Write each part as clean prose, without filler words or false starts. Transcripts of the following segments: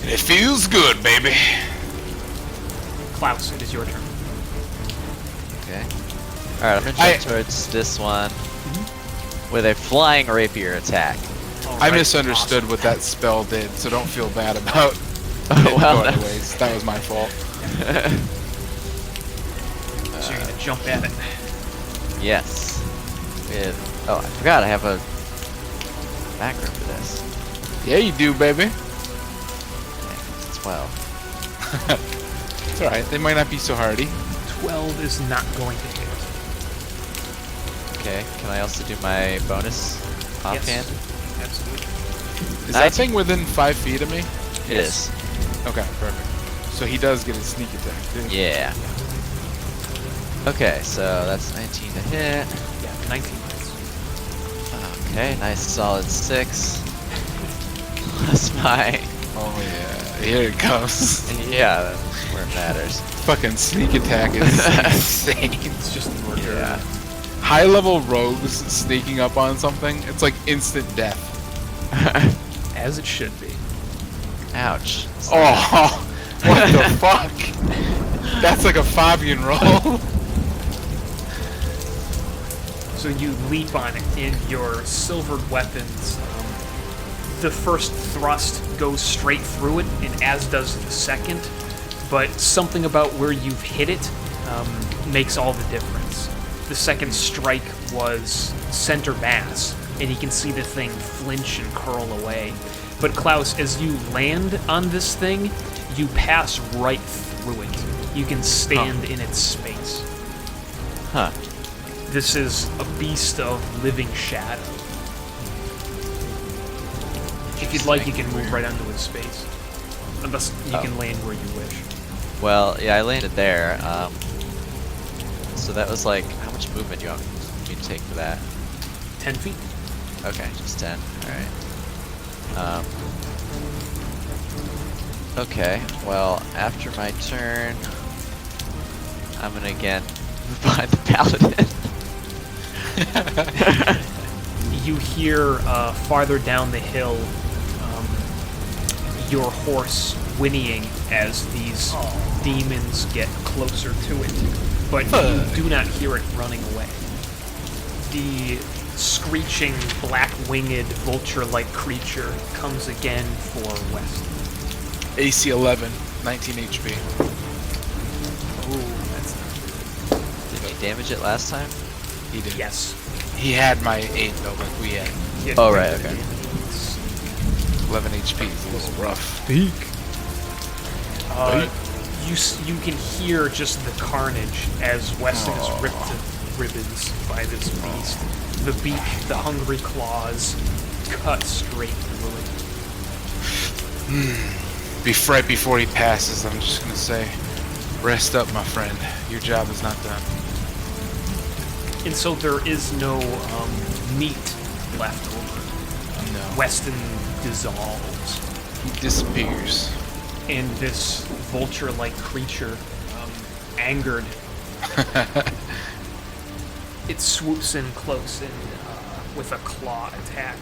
It feels good, baby. Klaus, it is your turn. Okay. Alright, I'm gonna jump towards this one with a flying rapier attack. I misunderstood what that spell did, so don't feel bad about it. Well, going to waste. That was my fault. So you're gonna jump at it. Yes. Oh, I forgot I have a background for this. Yeah, you do, baby. 12. It's alright, they might not be so hardy. 12 is not going to hit. Okay, can I also do my bonus offhand? Yes, absolutely. Is that thing within 5 feet of me? It is. Okay, perfect. So he does get a sneak attack, too. Yeah. Okay, so that's 19 to hit. Yeah, 19 hits. Okay, nice solid 6. Plus my... Oh yeah, here it comes. Yeah, that's where it matters. Fucking sneak attack is insane. It's just murder. Yeah. High level rogues sneaking up on something, it's like instant death. As it should be. Ouch. Oh, what the fuck? That's like a Fabian roll. So you leap on it in your silvered weapons. The first thrust goes straight through it, and as does the second. But something about where you've hit it makes all the difference. The second strike was center mass, and you can see the thing flinch and curl away. But Klaus, as you land on this thing, you pass right through it. You can stand in its space. Huh. This is a beast of living shadow. If you'd like, you can move right onto its space. Unless you can land where you wish. Well, yeah, I landed there. So that was like, how much movement do you want me to take for that? 10 feet. Okay, just 10. Alright. Okay, well, after my turn, I'm gonna again move behind the paladin. You hear farther down the hill your horse whinnying as these demons get closer to it, but you do not hear it running away. The screeching, black-winged, vulture-like creature comes again for West. AC 11, 19 HP. Oh, that's not good. Did he damage it last time? He did. Yes. He had my 8 though, like we had. Yeah, Oh, right, okay. 11 HP is a little rough. You can hear just the carnage as Weston is ripped to ribbons by this beast. The beak, the hungry claws, cut straight through it. Right before he passes, I'm just gonna say, rest up, my friend. Your job is not done. And so there is no meat left over. No. Weston dissolves. He disappears. And this vulture-like creature, angered, it swoops in close and with a claw attack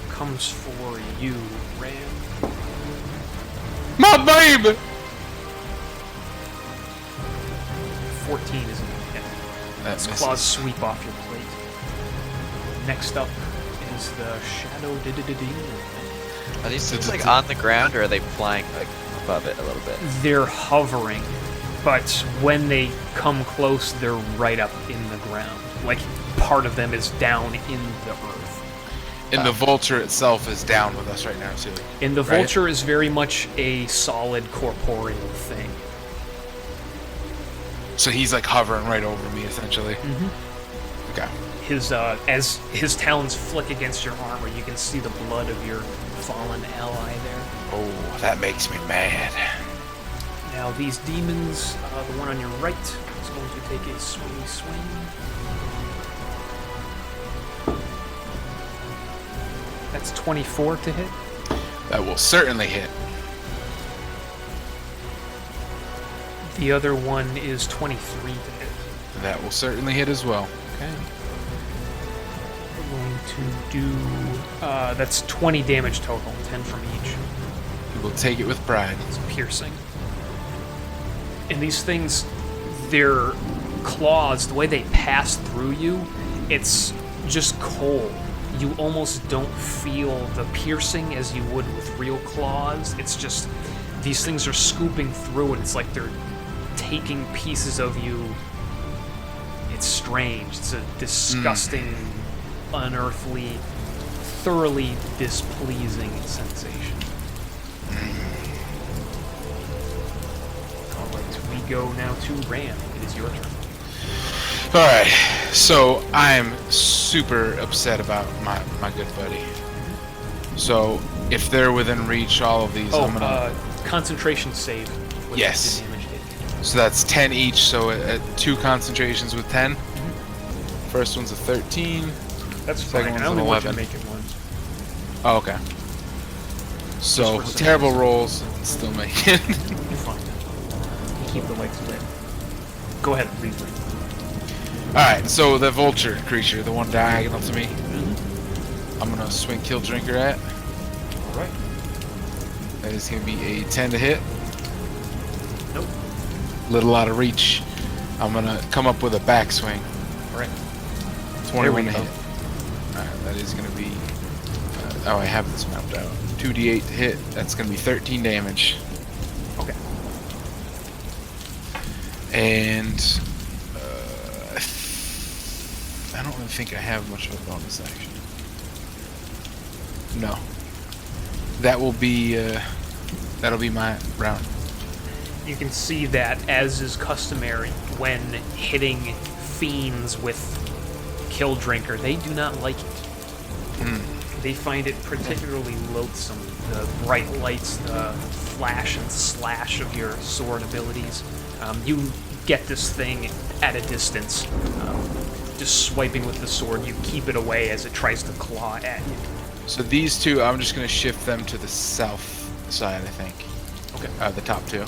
comes for you, Ran. My baby! 14 isn't a hit. That Its misses. claws sweep off your plate. Next up is the Shadow Demon. Are these things like on the ground, or are they flying like above it a little bit? They're hovering, but when they come close, they're right up in the ground. Like part of them is down in the earth. And the vulture itself is down with us right now, too. And the Right? vulture is very much a solid corporeal thing. So he's like hovering right over me, essentially. Okay. His as his talons flick against your armor, you can see the blood of your fallen ally there. Oh, that makes me mad. Now these demons, the one on your right is going to take a swingy swing. That's 24 to hit. That will certainly hit. The other one is 23 to hit. That will certainly hit as well. Okay. We're going to do... that's 20 damage total, 10 from each. will take it with pride. It's piercing. And these things, their claws, the way they pass through you, it's just cold. You almost don't feel the piercing as you would with real claws. It's just, these things are scooping through it. It's like they're taking pieces of you. It's strange. It's a disgusting, unearthly, thoroughly displeasing sensation. Alright, we go now to Ran. It is your turn. Alright, so I'm super upset about my good buddy. So, if they're within reach, all of these, I'm gonna... concentration save. With Yes. the damage taken. So that's 10 each, so at 2 concentrations with 10. First one's a 13. That's Second fine. one's I only an want you to 11. make it one. Oh, okay. So, Just for terrible some rolls, and still make it. You're fine. Keep the lights lit. Go ahead, please. Alright, so the vulture creature, the one diagonal to me, I'm gonna swing Kill Drinker at. Alright. That is gonna be a 10 to hit. Nope. Little out of reach. I'm gonna come up with a backswing. Alright. 21 There to we hit. Alright, that is gonna be... oh, I have this mapped out. 2d8 to hit. That's gonna be 13 damage. Okay. And... I don't really think I have much of a bonus action. No. That will be... that'll be my round. You can see that, as is customary, when hitting fiends with Kill Drinker, they do not like it. They find it particularly loathsome. The bright lights, the flash and slash of your sword abilities. You get this thing at a distance. Just swiping with the sword, you keep it away as it tries to claw at you. So these two, I'm just going to shift them to the south side, I think. Okay. The top two.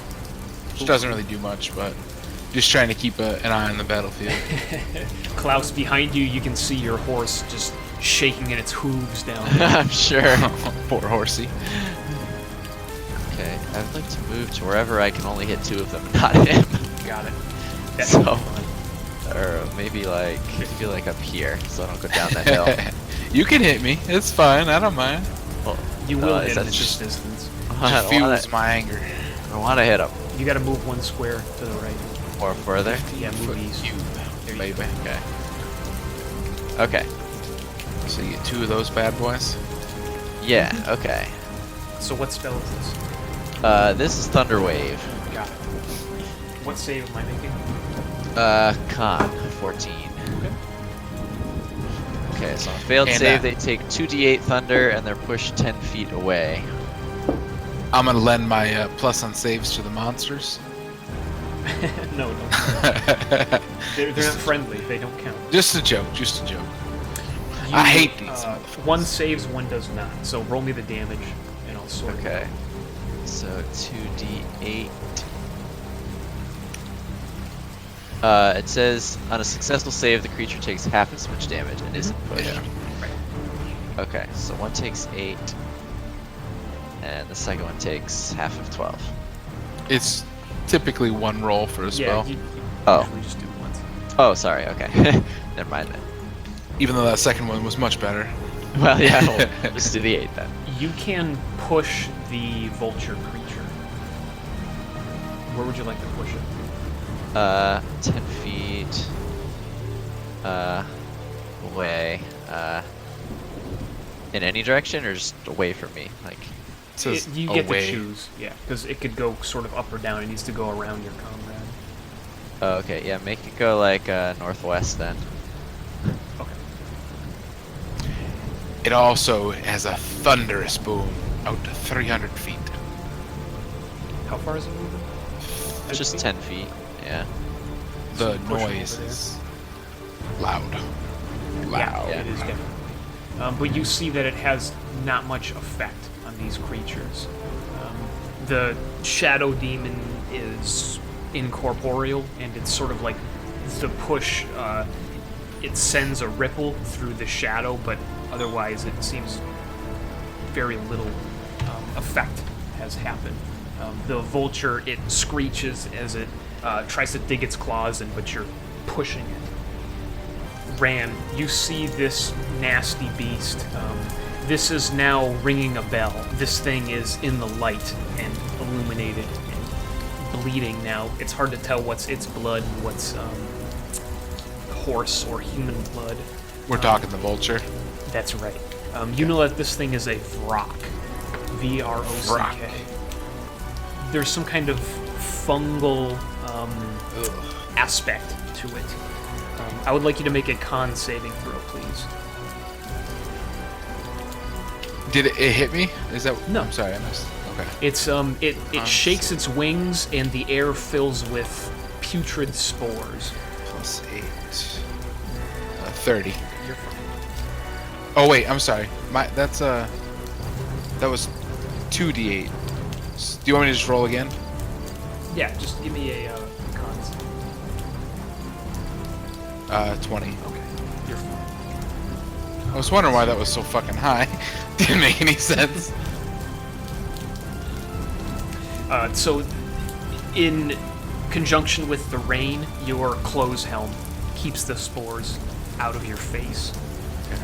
Which doesn't really do much, but just trying to keep an eye on the battlefield. Klaus, behind you, you can see your horse just shaking in its hooves down. I'm sure. Poor horsey. Okay, I'd like to move to wherever I can only hit 2 of them, not him. Got it. That's So- fun. Or maybe like, I feel like up here, so I don't go down that hill. You can hit me. It's fine. I don't mind. Well, You will is hit that him at this just- distance. I Just don't wanna- fuels my anger. I don't want to hit him. You gotta move one square to the right. Or further. Yeah, move east. You, There you baby. go. Okay. Okay. So you get 2 of those bad boys. Yeah. Okay. So what spell is this? This is Thunder Wave. Got it. What save am I making? Con 14. Okay. Okay, so on a failed And, save, they take 2d8 thunder and they're pushed 10 feet away. I'm gonna lend my plus on saves to the monsters. No, no. They're not friendly. They don't count. Just a joke. Just a joke. I hate these motherfuckers. One saves, one does not. So roll me the damage, and I'll sort it Okay. out. So 2d8. It says on a successful save, the creature takes half as much damage and isn't pushed. Yeah. Okay, so one takes 8, and the second one takes half of 12. It's typically 1 roll for a Yeah, spell. you Oh. usually just do it once. Oh, sorry. Okay, never mind then. Even though that second one was much better. Well, yeah, we'll just do the 8 then. You can push the vulture creature. Where would you like to push it? 10 feet away. In any direction, or just away from me? Like, It says You get away. to choose, yeah, because it could go sort of up or down. It needs to go around your comrade. oh, okay, yeah, make it go like northwest then. Okay. It also has a thunderous boom out to 300 feet. How far is it moving? Just 10 feet. Yeah. The So push it noise over there. is loud. Yeah, Loud. it is definitely. But you see that it has not much effect on these creatures. The shadow demon is incorporeal, and it's sort of like the push. It sends a ripple through the shadow, but otherwise it seems very little effect has happened. The vulture, it screeches as it tries to dig its claws in, but you're pushing it. Ran, you see this nasty beast. This is now ringing a bell. This thing is in the light and illuminated and bleeding now. It's hard to tell what's its blood and what's horse or human blood. We're talking the vulture. That's right. You know that this thing is a Vrock. V-R-O-C-K. There's some kind of fungal aspect to it. I would like you to make a con saving throw, please. Did it hit me? Is that... No. I'm sorry, I missed. Okay. It's it shakes its wings and the air fills with putrid spores. Plus 8. 30. You're fine. Oh wait, I'm sorry. That was 2d8. Do you want me to just roll again? Yeah, just give me a con save. 20. Okay, you're fine. I was wondering why that was so fucking high. Didn't make any sense. So, in conjunction with the rain, your clothes helm keeps the spores out of your face. Okay.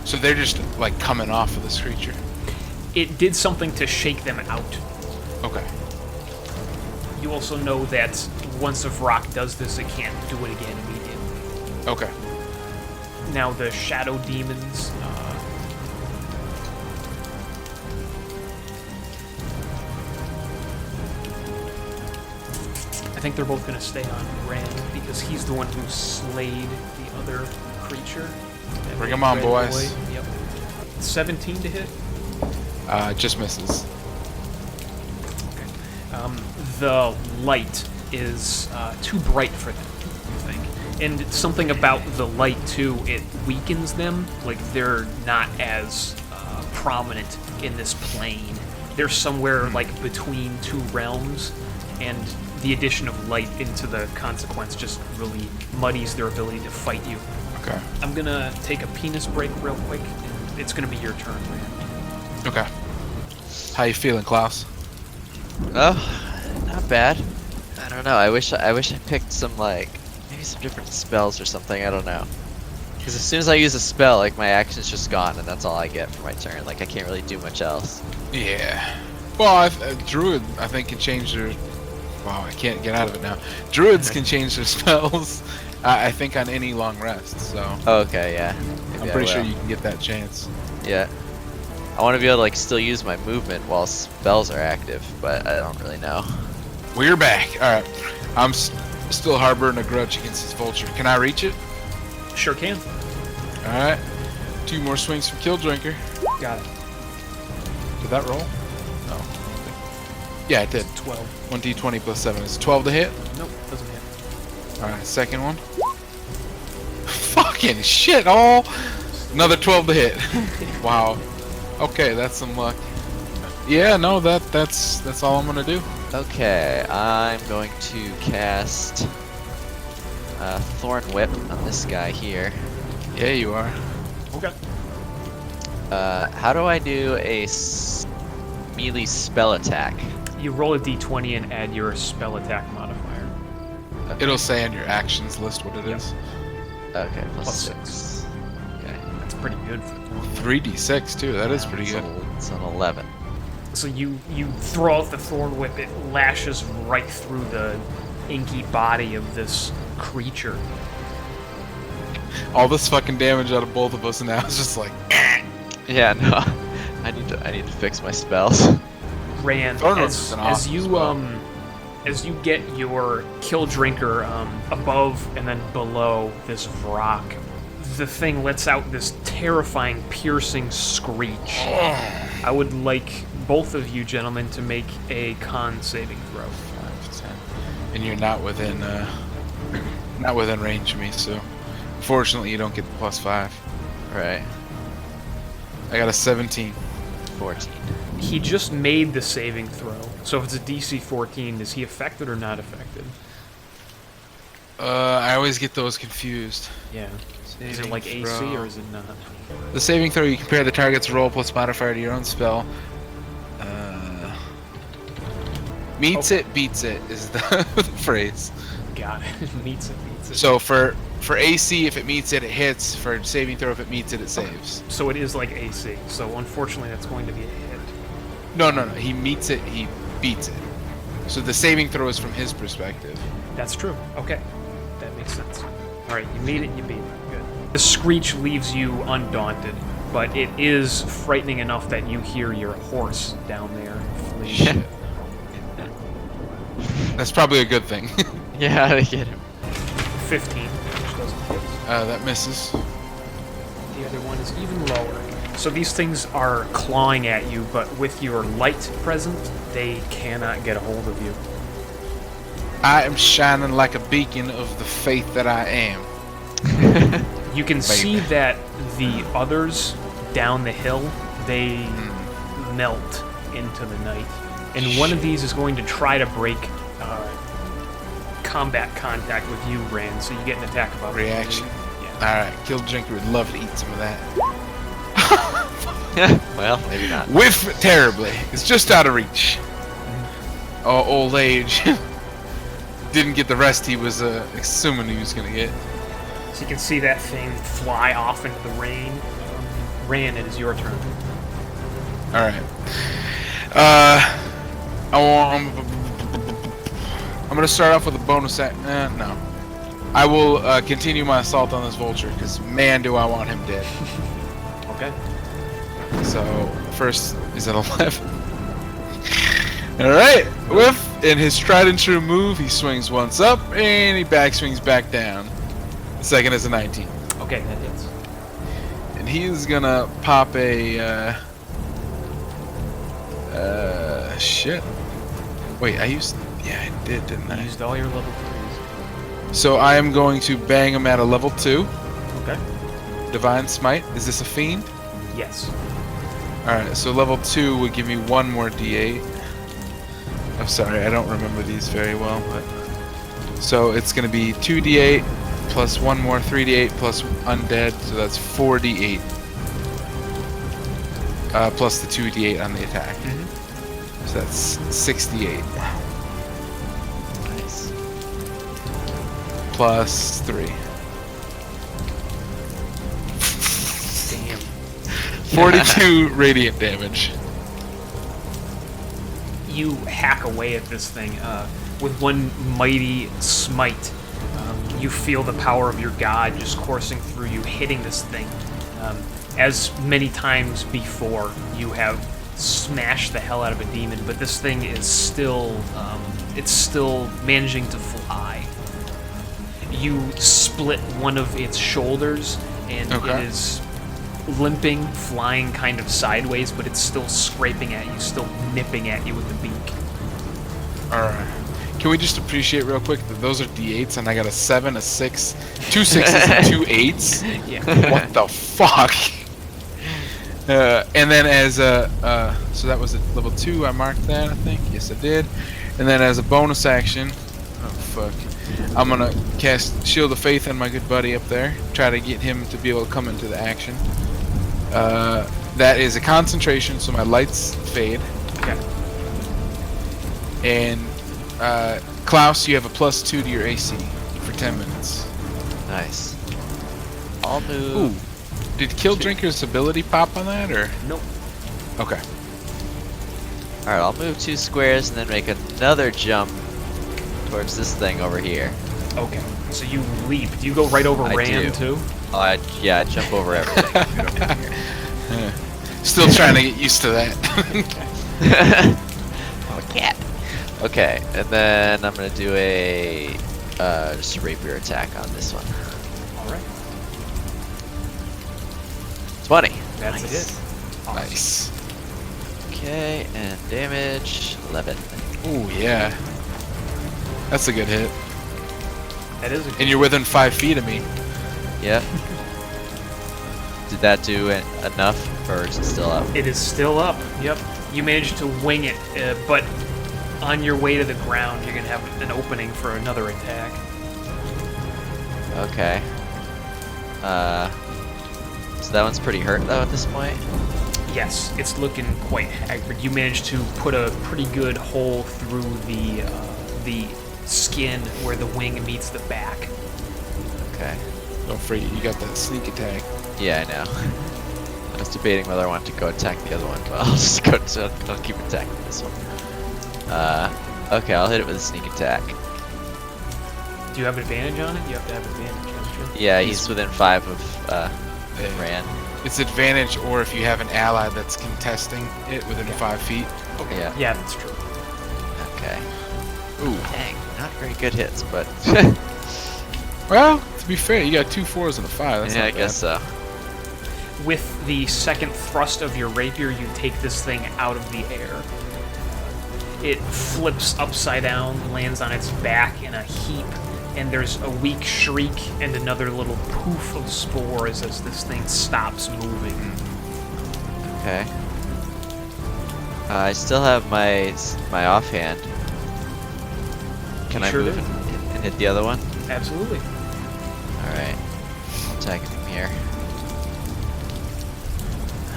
So they're just like coming off of this creature. It did something to shake them out. Okay. You also know that once a Vrock does this, it can't do it again immediately. Okay. Now the shadow demons. I think they're both going to stay on Ran because he's the one who slayed the other creature. Bring him on, Red boys. Boy. Yep. 17 to hit. Just misses. Okay. The light is too bright for them, I think. And something about the light, too, it weakens them. Like, they're not as prominent in this plane. They're somewhere, like, between two realms, and the addition of light into the consequence just really muddies their ability to fight you. Okay. I'm gonna take a penis break real quick, and it's gonna be your turn, Ran. Okay. How you feeling, Klaus? Oh, not bad. I don't know. I wish I picked some maybe some different spells or something. I don't know. Because as soon as I use a spell, like my action's just gone, and that's all I get for my turn. Like I can't really do much else. Yeah. Well, Druid, I think, can change their... Wow, I can't get out of it now. Druids can change their spells, I think, on any long rest, so... Oh, okay, yeah. Maybe I'm I pretty sure will. you can get that chance. Yeah. I want to be able to like still use my movement while spells are active, but I don't really know. We're back. Alright. I'm still harboring a grudge against this vulture. Can I reach it? Sure can. Alright. 2 more swings from Kill Drinker. Got it. Did that roll? No. Yeah, it did. 12. 1d20 plus 7. Is 12 to hit? Nope, doesn't hit. Alright, second one. Fucking shit, all! Another 12 to hit. Wow. Okay, that's some luck. Yeah, no, that's all I'm gonna do. Okay, I'm going to cast Thorn Whip on this guy here. Yeah, you are. Okay. How do I do a melee spell attack? You roll a d20 and add your spell attack modifier. It'll say on your actions list what it is. Okay, Plus plus 6. Okay. That's pretty good for 3d6 too. That is pretty good. It's an 11. So you throw out the thorn whip, it lashes right through the inky body of this creature. All this fucking damage out of both of us, and now it's just like. Yeah, no. I need to fix my spells. Ran, Thorn Whip as, is an as awesome you spell. as you get your Kill Drinker above and then below this rock, the thing lets out this terrifying, piercing screech. I would like both of you gentlemen to make a con saving throw. 5, 10. And you're not within range of me, so fortunately you don't get the plus 5. Right. I got a 17. 14. He just made the saving throw, so if it's a DC 14, is he affected or not affected? I always get those confused. Yeah. Is it Saving like AC throw. or is it not? The saving throw, you compare the target's roll plus modifier to your own spell. Meets Okay. it, beats it is the phrase. Got it. Meets it. So for AC, if it meets it, it hits. For saving throw, if it meets it, it saves. So it is like AC. So unfortunately, that's going to be a hit. No. He meets it, he beats it. So the saving throw is from his perspective. That's true. Okay. That makes sense. All right, you meet it, you beat it. Good. The screech leaves you undaunted, but it is frightening enough that you hear your horse down there flee. Shit. That's probably a good thing. Yeah, I get him. 15, which doesn't hit. That misses. The other one is even lower. So these things are clawing at you, but with your light present, they cannot get a hold of you. I am shining like a beacon of the faith that I am. You can see that the others down the hill, they melt into the night. And one of these is going to try to break combat contact with you, Ran, so you get an attack of opportunity. Reaction. Yeah. Alright, Kill Drinker would love to eat some of that. Well, maybe not. Whiff terribly. It's just out of reach. Oh, old age. Didn't get the rest he was assuming he was going to get. So you can see that thing fly off into the rain. Ran, it is your turn. Alright. I'm going to start off with a bonus no. I will continue my assault on this vulture, because man do I want him dead. Okay. So, first is an 11. Alright, whiff. In his tried and true move, he swings once up, and he back swings back down. The second is a 19. Okay, that hits. And he's gonna pop a, shit. Wait, I used, yeah, I did, didn't You I? used all your level 3s. So I am going to bang him at a level 2. Okay. Divine Smite. Is this a fiend? Yes. Alright, so level 2 would give me one more d8. I'm sorry, I don't remember these very well, but... So it's going to be 2d8 plus one more 3d8 plus undead, so that's 4d8. Plus the 2d8 on the attack. So that's 68. Nice. Plus 3. Damn. 42 radiant damage. You hack away at this thing with one mighty smite. You feel the power of your god just coursing through you, hitting this thing. As many times before, you have smashed the hell out of a demon, but this thing is still, it's still managing to fly. You split one of its shoulders, and Okay. it is limping, flying kind of sideways, but it's still scraping at you, still nipping at you with the beak. Alright. Can we just appreciate real quick that those are d8s and I got a 7, a 6, 2 6s, and 2 8s? Yeah. What the fuck? And then as a, so that was at level 2, I marked that, I think. Yes, I did. And then as a bonus action, oh fuck, I'm gonna cast Shield of Faith on my good buddy up there. Try to get him to be able to come into the action. That is a concentration, so my lights fade. Okay. And Klaus, you have a +2 to your AC for 10 minutes. Nice. I'll move. Ooh. Did Kill Drinker's ability pop on that, or? Nope. Okay. Alright, I'll move 2 squares and then make another jump towards this thing over here. Okay. So you leap. Do you go right over I Ran, do. too? Yeah, I jump over everything. Right over here. Still trying to get used to that. I'm a cat. Okay, and then I'm gonna do a just a rapier attack on this one. All right. 20. That's Nice. it. Awesome. Nice. Okay, and damage 11. Ooh, yeah. That's a good hit. That is a good And you're within 5 feet of me. Yep. Did that do enough, or is it still up? It is still up. Yep. You managed to wing it, but on your way to the ground, you're going to have an opening for another attack. Okay. So that one's pretty hurt though at this point. Yes, it's looking quite haggard. You managed to put a pretty good hole through the skin where the wing meets the back. Okay. Don't forget, you got that sneak attack. Yeah, I know. I was debating whether I wanted to go attack the other one, but I'll just go. I'll keep attacking this one. Okay, I'll hit it with a sneak attack. Do you have advantage on it? You have to have advantage, don't you? Yeah, he's within 5 of Ran. It's advantage, or if you have an ally that's contesting it within 5 feet. Okay. Yeah. Yeah, that's true. Okay. Ooh. Dang, not very good hits, but Well, to be fair, you got 2 4s and a 5. That's yeah, not I guess so. With the second thrust of your rapier, you take this thing out of the air. It flips upside down, lands on its back in a heap, and there's a weak shriek and another little poof of spores as this thing stops moving. Okay. I still have my offhand. Can You I sure move do. and hit the other one? Absolutely. Alright. Attacking him here.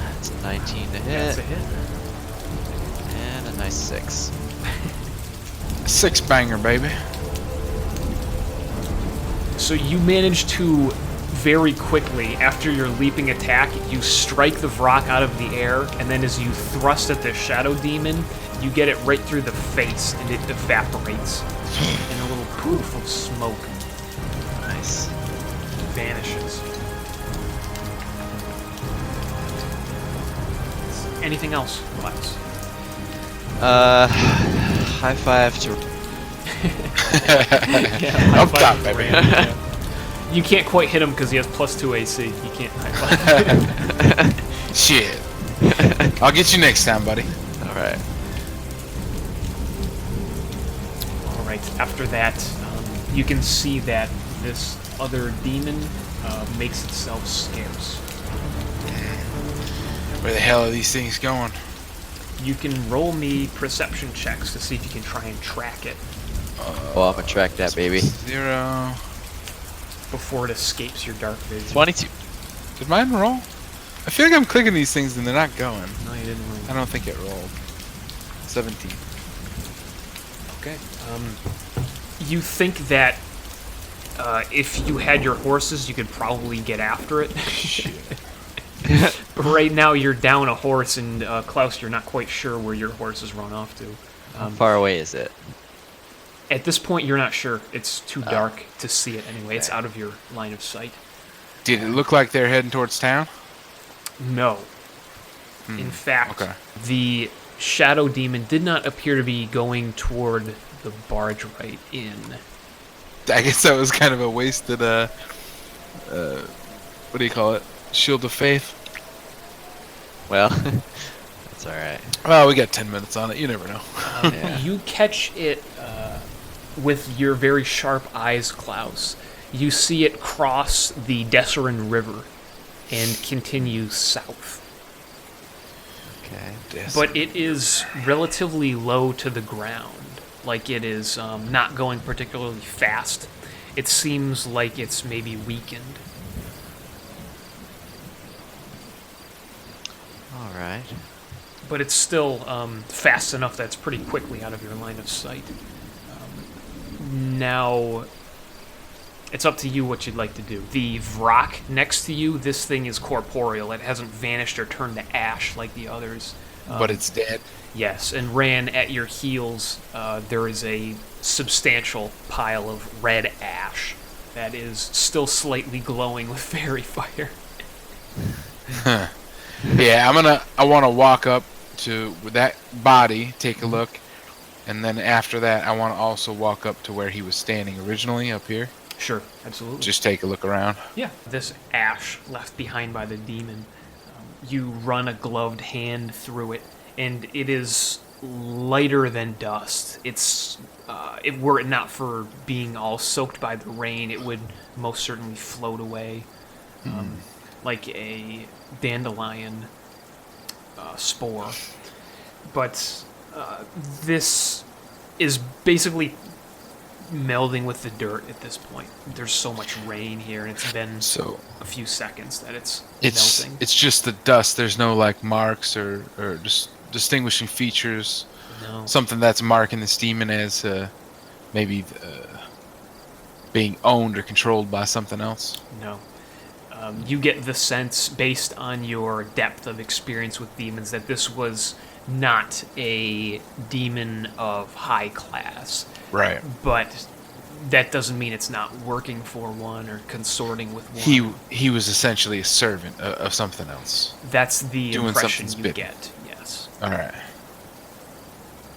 That's a 19 to That's hit. a hit. And a nice 6. 6 banger, baby. So you manage to very quickly, after your leaping attack, you strike the Vrock out of the air, and then as you thrust at the Shadow Demon, you get it right through the face, and it evaporates. And a little poof of smoke Nice. vanishes. Anything else, Klaus? High five to. Yeah, Up top, baby. Ran, yeah. You can't quite hit him because he has +2 AC. You can't high five. Shit. I'll get you next time, buddy. Alright. Alright, after that, you can see that this other demon makes itself scarce. Where the hell are these things going? You can roll me perception checks to see if you can try and track it Well, I'm gonna track that baby. 0. before it escapes your dark vision. 22. Did mine roll? I feel like I'm clicking these things and they're not going. No, you didn't roll. I don't think it rolled. 17. Okay. You think that if you had your horses, you could probably get after it. But right now, you're down a horse, and Klaus, you're not quite sure where your horse has run off to. How far away is it? At this point, you're not sure. It's too dark to see it anyway. It's out of your line of sight. Did it look like they're heading towards town? No. In fact, okay. the Shadow Demon did not appear to be going toward the barge right in. I guess that was kind of a wasted, what do you call it? Shield of Faith? Well, that's alright. Well, we got 10 minutes on it. You never know. Yeah. You catch it with your very sharp eyes, Klaus. You see it cross the Dessarin River and continue south. Okay. But it is relatively low to the ground. Like it is not going particularly fast. It seems like it's maybe weakened. Alright. But it's still fast enough that it's pretty quickly out of your line of sight. Now, it's up to you what you'd like to do. The Vrock next to you, this thing is corporeal. It hasn't vanished or turned to ash like the others. But it's dead. Yes, and Ran, at your heels, there is a substantial pile of red ash that is still slightly glowing with fairy fire. Yeah, I want to walk up to that body, take a look, and then after that, I want to also walk up to where he was standing originally, up here. Sure, absolutely. Just take a look around. Yeah, this ash left behind by the demon. You run a gloved hand through it, and it is lighter than dust. It's were it not for being all soaked by the rain, it would most certainly float away, like a dandelion spore. But this is basically melding with the dirt at this point. There's so much rain here, and it's been So a few seconds that it's melting. it's just the dust. There's no like marks or just distinguishing features. No. Something that's marking this demon as maybe being owned or controlled by something else. No. You get the sense, based on your depth of experience with demons, that this was not a demon of high class. Right. But that doesn't mean it's not working for one or consorting with one. He was essentially a servant of something else. That's the doing impression something's you bitten. get, yes. All right.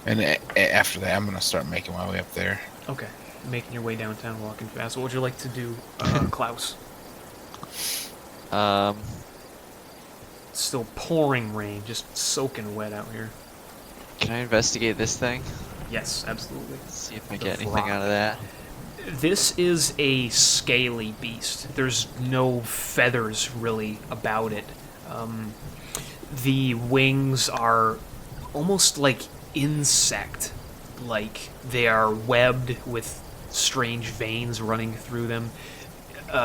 And after that, I'm gonna start making my way up there. Okay. Making your way downtown, walking fast. What would you like to do, Klaus? It's still pouring rain, just soaking wet out here. Can I investigate this thing? Yes, absolutely. See if I The get anything rock. out of that. This is a scaly beast. There's no feathers really about it. The wings are almost like insect-like. They are webbed with strange veins running through them.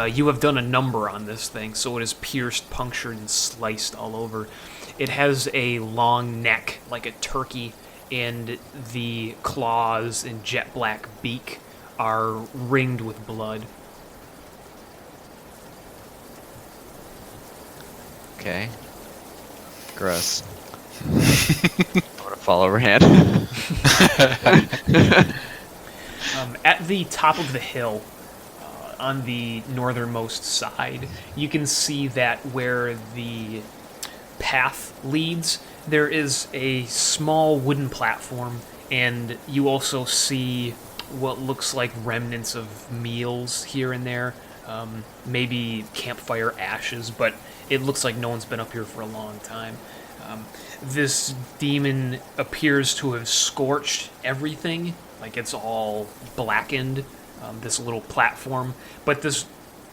You have done a number on this thing, so it is pierced, punctured, and sliced all over. It has a long neck like a turkey, and the claws and jet black beak are ringed with blood. Okay. Gross. I want to follow Ran. At the top of the hill, on the northernmost side, you can see that where the path leads, there is a small wooden platform, and you also see what looks like remnants of meals here and there, maybe campfire ashes, but it looks like no one's been up here for a long time. This demon appears to have scorched everything, like it's all blackened, this little platform, but this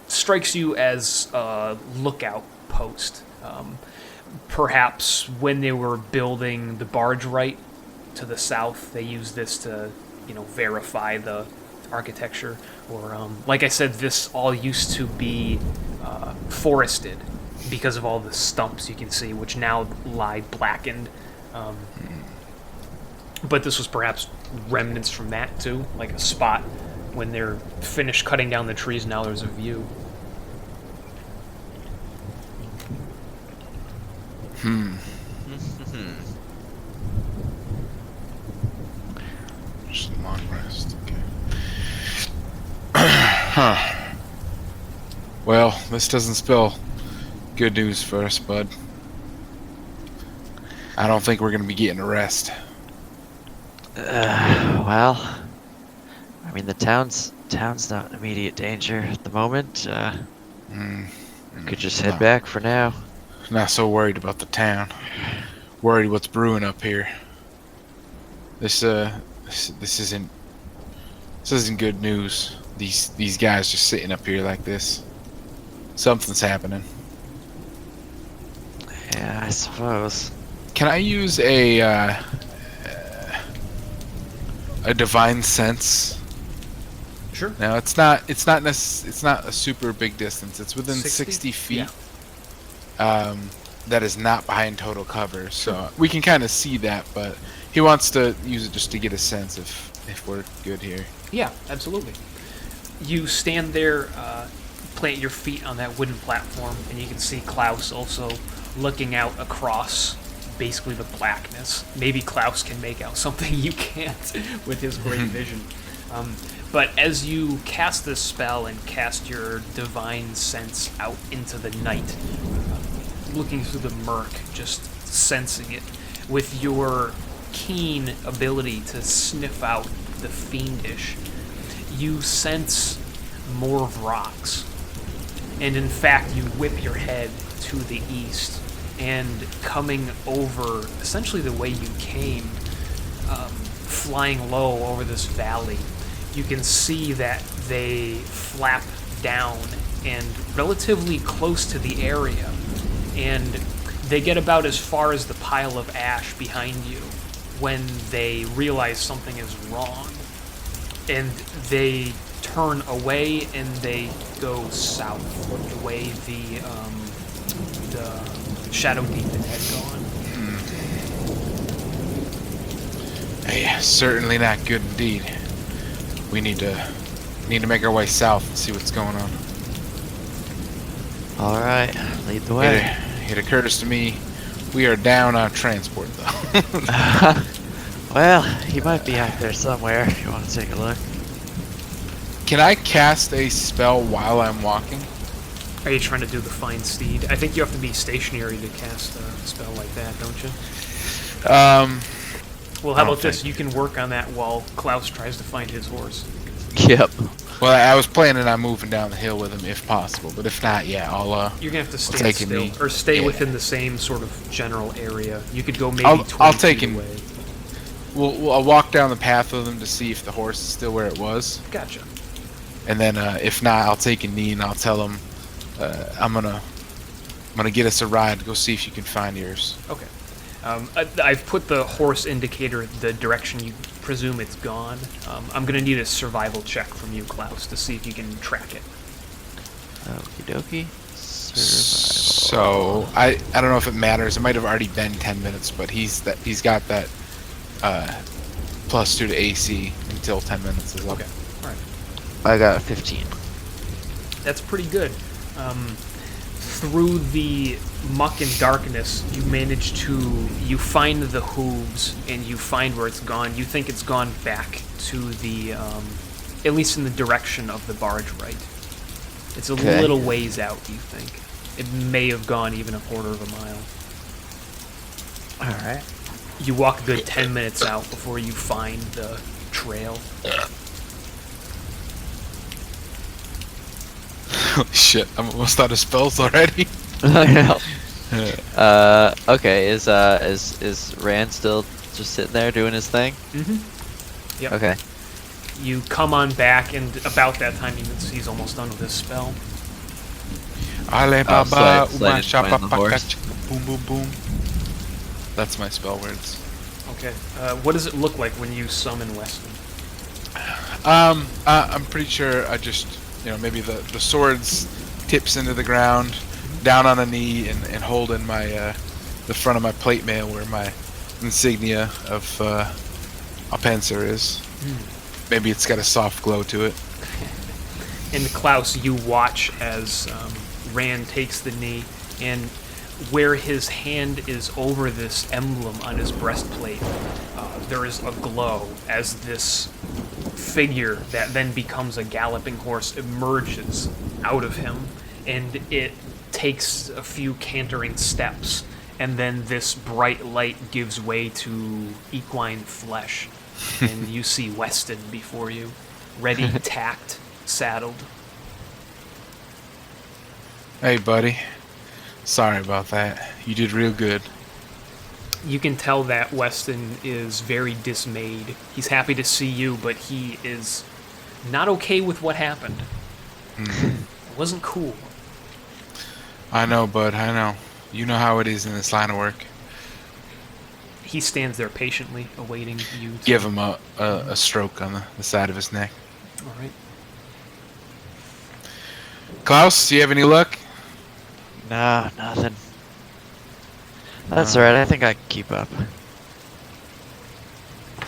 strikes you as a lookout post. Perhaps when they were building the barge right to the south, they used this to, verify the architecture. Or, like I said, this all used to be forested because of all the stumps you can see, which now lie blackened. But this was perhaps remnants from that too, like a spot when they're finished cutting down the trees. Now there's a view. Just a long rest. Okay. Huh. Well, this doesn't spell good news for us, bud. I don't think we're gonna be getting a rest. Well, I mean the town's not in immediate danger at the moment. We could just head back for now. Not so worried about the town. Worried what's brewing up here. This isn't good news. These guys just sitting up here like this. Something's happening. Yeah, I suppose. Can I use a divine sense? Sure. Now it's not a super big distance. It's within 60 feet. Yeah. That is not behind total cover, so we can kind of see that. But he wants to use it just to get a sense if we're good here. Yeah, absolutely. You stand there, plant your feet on that wooden platform, and you can see Klaus also looking out across basically the blackness. Maybe Klaus can make out something you can't with his great vision. But as you cast this spell and cast your divine sense out into the night, looking through the murk, just sensing it, with your keen ability to sniff out the fiendish, you sense more of rocks. And in fact, you whip your head to the east, and coming over essentially the way you came, flying low over this valley, you can see that they flap down and relatively close to the area, and they get about as far as the pile of ash behind you when they realize something is wrong. and they turn away and they go south, the way the Shadow Demon had gone. Hey, certainly not good indeed. We need to make our way south and see what's going on. All right, lead the way. It occurs to me we are down on transport, though. Well, he might be out there somewhere if you want to take a look. Can I cast a spell while I'm walking? Are you trying to do the Find Steed? I think you have to be stationary to cast a spell like that, don't you? Well, how about this? You can work on that while Klaus tries to find his horse. Yep. Well, I was planning on moving down the hill with him if possible, but if not, yeah, I'll You're gonna have to stand take still, me. or stay Yeah. within the same sort of general area. You could go maybe I'll 20 take feet him. away. I'll walk down the path with him to see if the horse is still where it was, Gotcha. and then if not, I'll take a knee and I'll tell him I'm gonna get us a ride to go see if you can find yours. Okay. I've put the horse indicator the direction you presume it's gone. I'm gonna need a survival check from you, Klaus, to see if you can track it. Okie dokie. So Survival. I don't know if it matters. It might have already been 10 minutes, but he's got that +2 to AC until 10 minutes is up. Okay. All right. I got a 15. That's pretty good. Through the muck and darkness, you find the hooves and you find where it's gone. You think it's gone back to the, at least in the direction of the barge, right? It's a little ways out, you think. It may have gone even a quarter of a mile. Alright. You walk a good 10 minutes out before you find the trail. Holy shit! I'm almost out of spells already. Okay, is Ran still just sitting there doing his thing? Mm-hmm. Yep. Okay. You come on back, and about that time he's almost done with his spell. Ale Oh, so I baba didn't uma find shapa the horse. paka boom boom boom. That's my spell words. Okay. What does it look like when you summon Weston? I'm pretty sure I just, maybe the swords tips into the ground, down on a knee, and holding my the front of my plate mail where my insignia of Auppenser is. Maybe it's got a soft glow to it. And Klaus, you watch as Ran takes the knee, and where his hand is over this emblem on his breastplate, there is a glow as this figure that then becomes a galloping horse emerges out of him, and it takes a few cantering steps, and then this bright light gives way to equine flesh, and you see Weston before you, ready, tacked, saddled. Hey, buddy. Sorry about that. You did real good. You can tell that Weston is very dismayed. He's happy to see you, but he is not okay with what happened. It wasn't cool. I know, bud. I know. You know how it is in this line of work. He stands there patiently, awaiting you to... Give him a stroke on the side of his neck. All right. Klaus, do you have any luck? Nah, nothing. That's alright, I think I can keep up.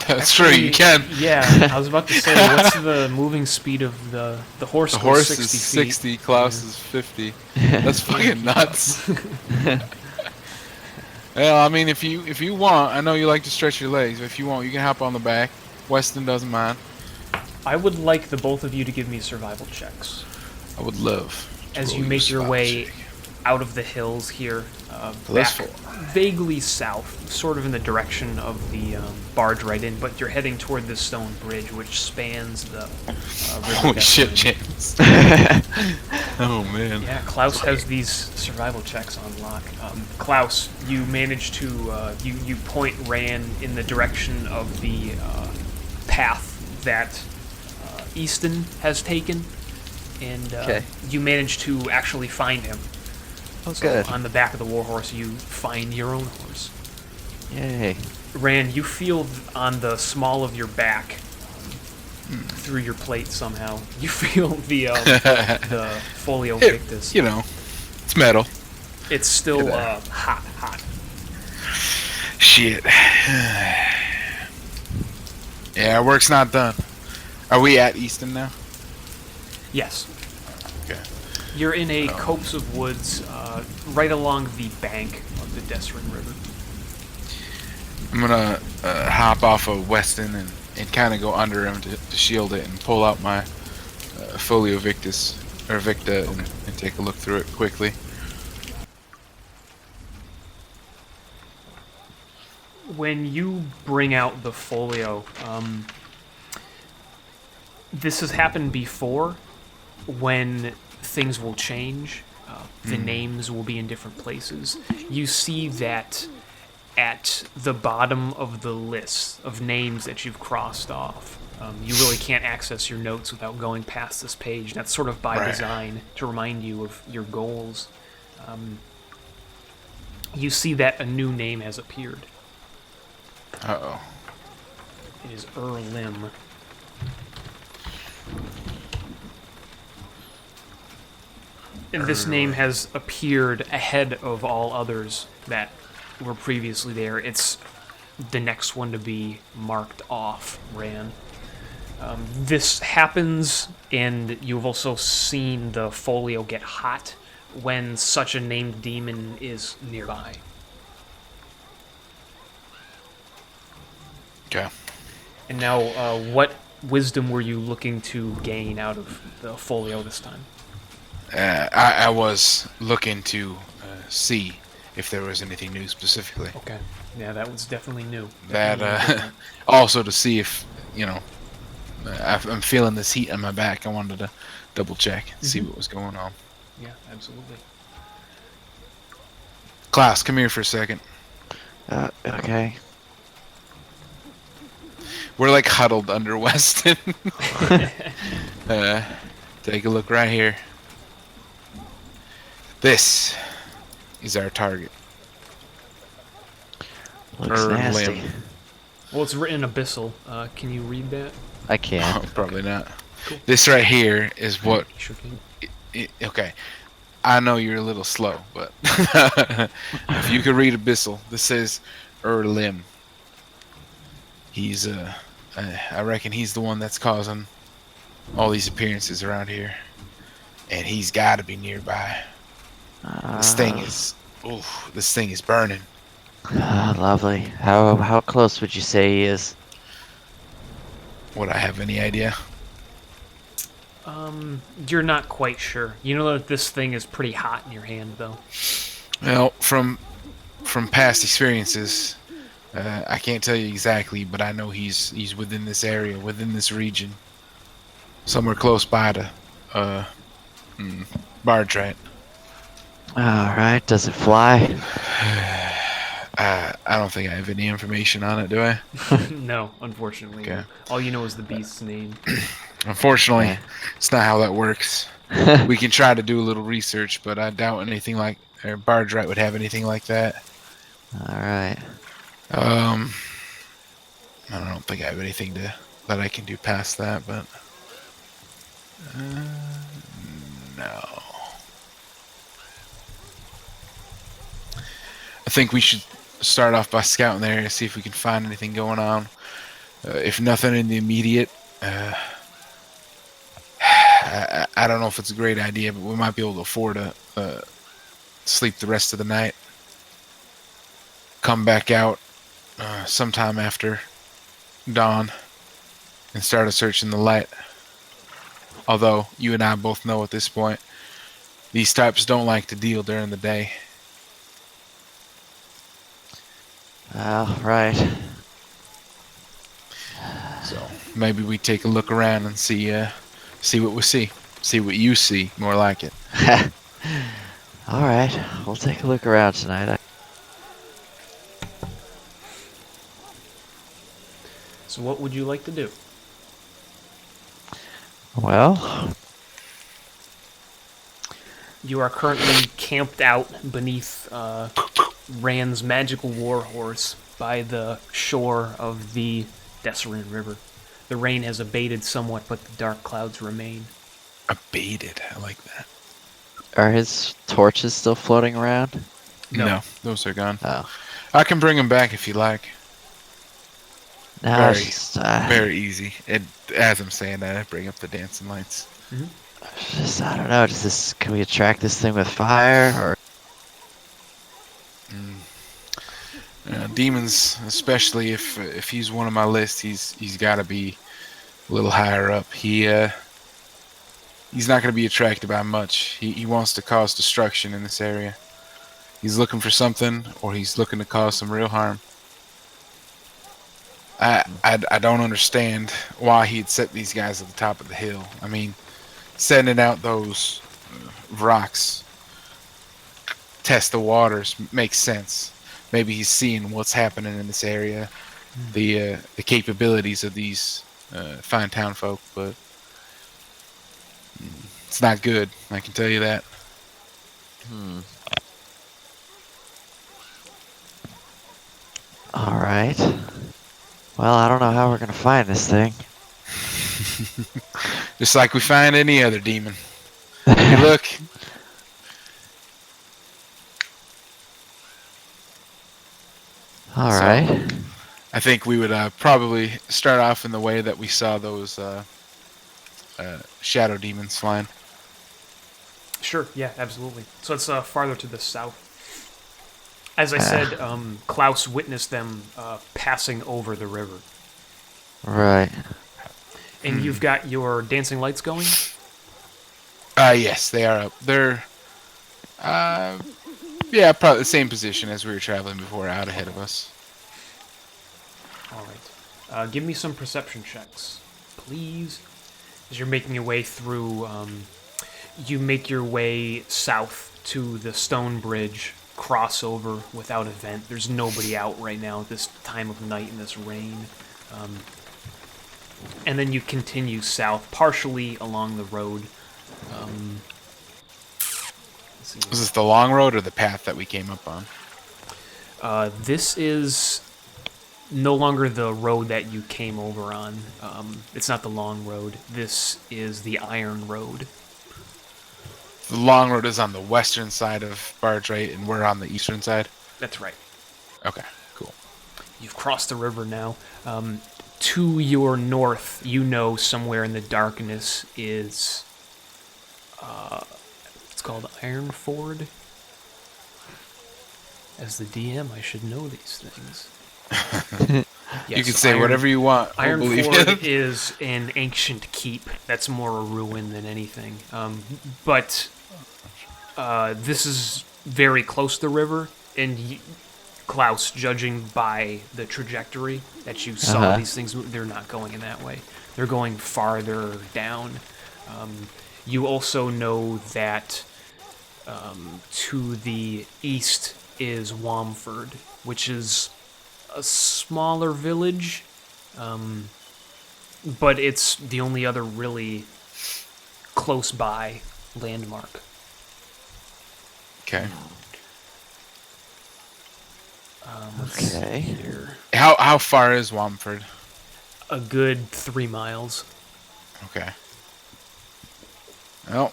That's true, you can. Yeah, I was about to say, what's the moving speed of the horse? The goes horse 60 is feet. 60, Klaus is 50. That's fucking nuts. Well, I mean, if you want, I know you like to stretch your legs, but if you want, you can hop on the back. Weston doesn't mind. I would like the both of you to give me survival checks. I would love to As roll you make your survival way check. out of the hills here, That's back full. vaguely south, sort of in the direction of the barge right in, but you're heading toward this stone bridge which spans the River Holy shit, Dessarin. James. Oh, man. Yeah, Klaus has these survival checks on lock. Klaus, you manage to you point Ran in the direction of the path that Easton has taken, and you manage to actually find him. Oh, So good. on the back of the warhorse, you find your own horse. Yay. Ran, you feel on the small of your back through your plate somehow. You feel the Folio Victis. You know, it's metal. It's still hot. Shit. Yeah, our work's not done. Are we at Easton now? Yes. Okay. You're in a copse of woods right along the bank of the Dessarin River. I'm gonna hop off of Weston and kind of go under him to shield it and pull out my Folio Victis or Victa and take a look through it quickly. When you bring out the folio, this has happened before when things will change. The names will be in different places. You see that at the bottom of the list of names that you've crossed off. You really can't access your notes without going past this page. That's sort of by design to remind you of your goals. You see that a new name has appeared. Uh-oh. It is Lim. And this name has appeared ahead of all others that were previously there. It's the next one to be marked off, Ran. This happens, and you've also seen the folio get hot when such a named demon is nearby. Okay. And now, what wisdom were you looking to gain out of the folio this time? I was looking to see if there was anything new specifically. Okay. Yeah, that was definitely new. That also to see if, you know, I'm feeling this heat on my back. I wanted to double check and see what was going on. Yeah, absolutely. Klaus, come here for a second. Okay. We're like huddled under Weston. Take a look right here. This is our target. Looks nasty. Well, it's written abyssal. Can you read that? I can't. Oh, probably not. Cool. This right here is what... Sure can. Okay. I know you're a little slow, but if you could read abyssal, this says Lim. He's I reckon he's the one that's causing all these appearances around here, and he's got to be nearby. This thing is burning. Lovely. How close would you say he is? Would I have any idea? You're not quite sure. You know that this thing is pretty hot in your hand, though. Well, from past experiences, I can't tell you exactly, but I know he's within this area, within this region, somewhere close by to Bardrat. All right. Does it fly? I don't think I have any information on it, do I? No, unfortunately. Okay. All you know is the beast's name. Unfortunately, Okay. it's not how that works. We can try to do a little research, but I doubt anything like Bardrat would have anything like that. All right. I don't think I have anything that I can do past that, but no. I think we should start off by scouting the area, see if we can find anything going on. If nothing in the immediate, I don't know if it's a great idea, but we might be able to afford to sleep the rest of the night. Come back out sometime after dawn and start a search in the light. Although you and I both know at this point, these types don't like to deal during the day. All right. So maybe we take a look around and see what we see. See what you see, more like it. All right. We'll take a look around tonight. So what would you like to do? Well, You are currently camped out beneath Ran's magical warhorse by the shore of the Dessarin River. The rain has abated somewhat, but the dark clouds remain. Abated. I like that. Are his torches still floating around? No. Those are gone. Oh. I can bring them back if you like. No, it's just, Very easy. And as I'm saying that, I bring up the dancing lights. I don't know. Can we attract this thing with fire or? Demons, especially if he's one of my list, he's got to be a little higher up. He's not going to be attracted by much. He wants to cause destruction in this area. He's looking for something, or he's looking to cause some real harm. I don't understand why he'd set these guys at the top of the hill. I mean, sending out those rocks, test the waters, makes sense. Maybe he's seeing what's happening in this area, the capabilities of these fine town folk, but it's not good. I can tell you that. All right. Well, I don't know how we're gonna find this thing. Just like we find any other demon. Hey, look. All right. I think we would probably start off in the way that we saw those shadow demons flying. Sure, yeah, absolutely. So it's farther to the south. As I said, Klaus witnessed them passing over the river. Right. And you've got your dancing lights going? Yes, they are up. They're, yeah, probably the same position as we were traveling before, out ahead of us. All right. Give me some perception checks, please. As you're making your way through, you make your way south to the stone bridge, cross over without event. There's nobody out right now at this time of night in this rain. And then you continue south, partially along the road. Was this the long road or the path that we came up on? This is no longer the road that you came over on. It's not the long road. This is the iron road. The long road is on the western side of Barge, right? And we're on the eastern side? That's right. Okay, cool. You've crossed the river now. To your north, you know somewhere in the darkness is... it's called Iron Ford. As the DM, I should know these things. Yes, you can say whatever you want. Iron we'll believe Ford you. is an ancient keep that's more a ruin than anything. But this is very close to the river, and Klaus, judging by the trajectory that you saw these things, they're not going in that way. They're going farther down. You also know that to the east is Wamford, which is a smaller village, but it's the only other really close by landmark. Okay. Let's Okay. see here. How far is Wamford? A good 3 miles. Okay. Well,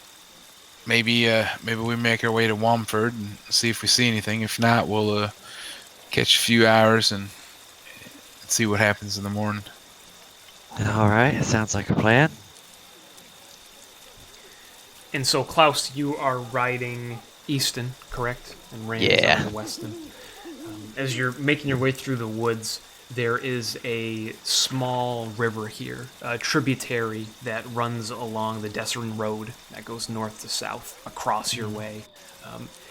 maybe we make our way to Wamford and see if we see anything. If not, we'll catch a few hours and see what happens in the morning. All right. It sounds like a plan. And so, Klaus, you are riding Easton, correct? And Ran is Yeah. on the Weston. As you're making your way through the woods, there is a small river here, a tributary that runs along the Dessarin Road that goes north to south across your way.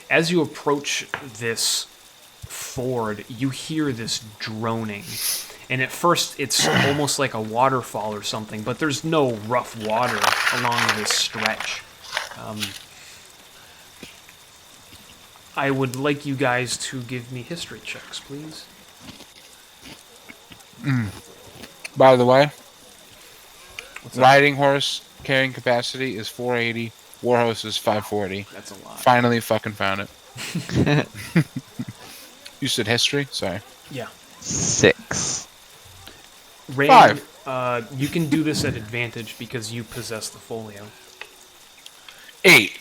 As you approach this ford, you hear this droning. And at first, it's almost like a waterfall or something, but there's no rough water along this stretch. I would like you guys to give me history checks, please. By the way, What's that? riding horse carrying capacity is 480. Warhorse is 540. That's a lot. Finally fucking found it. You said history? Sorry. Yeah. 6. Ran, 5. You can do this at advantage because you possess the folio. 8.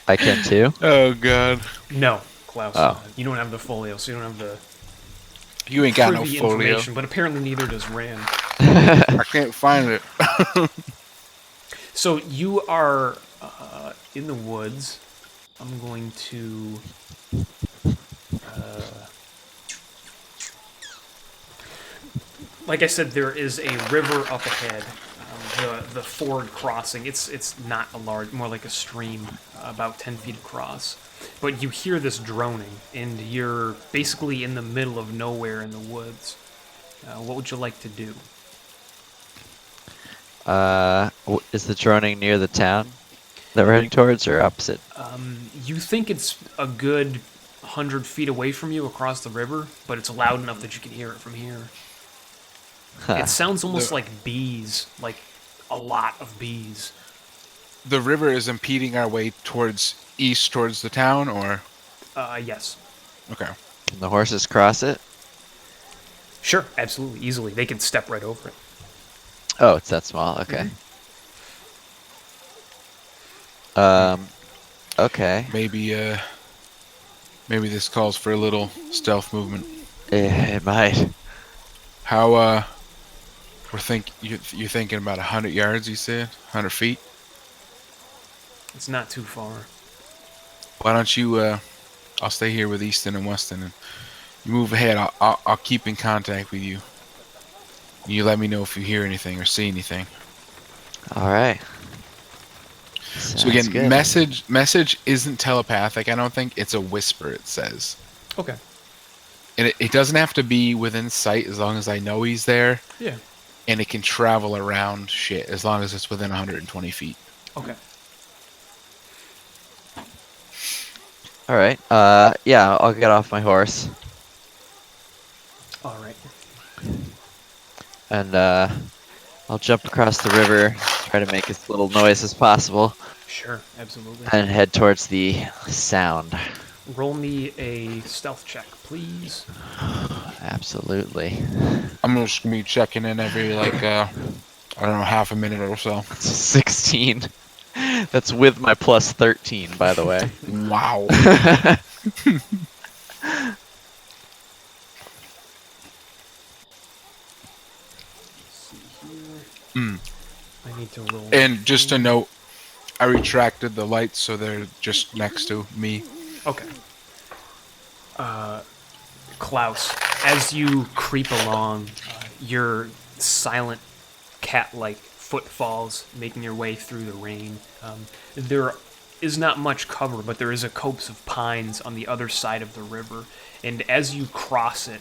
I can too. Oh god. No, Klaus. Oh. You don't have the folio, so you don't have the You ain't got no privy folio. information. But apparently, neither does Ran. I can't find it. So you are in the woods. I'm going to. Like I said, there is a river up ahead. The ford crossing. It's not a large, more like a stream, about 10 feet across. But you hear this droning, and you're basically in the middle of nowhere in the woods. What would you like to do? Is the droning near the town that we're heading towards, or opposite? You think it's a good 100 feet away from you across the river, but it's loud enough that you can hear it from here. It sounds almost like bees, like a lot of bees. The river is impeding our way towards east towards the town, or? Yes. Okay. Can the horses cross it? Sure, absolutely, easily. They can step right over it. Oh, it's that small. Okay. Okay. Maybe this calls for a little stealth movement. It might. How you're thinking about 100 yards, you said? 100 feet? It's not too far. Why don't you I'll stay here with Easton and Weston, and you move ahead. I'll keep in contact with you. You let me know if you hear anything or see anything. All right. So again, good. message isn't telepathic. I don't think it's a whisper. It says, Okay. and it doesn't have to be within sight as long as I know he's there, Yeah. and it can travel around shit as long as it's within 120 feet. Okay. All right. Yeah, I'll get off my horse All right. and I'll jump across the river, try to make as little noise as possible, Sure, absolutely. and head towards the sound. Roll me a stealth check, please. Absolutely. I'm just gonna be checking in every I don't know, half a minute or so. 16. That's with my plus 13, by the way. Wow. I need to roll. And just a note, I retracted the lights so they're just next to me. Okay. Klaus, as you creep along, your silent cat-like footfalls making your way through the rain. There is not much cover, but there is a copse of pines on the other side of the river. And as you cross it,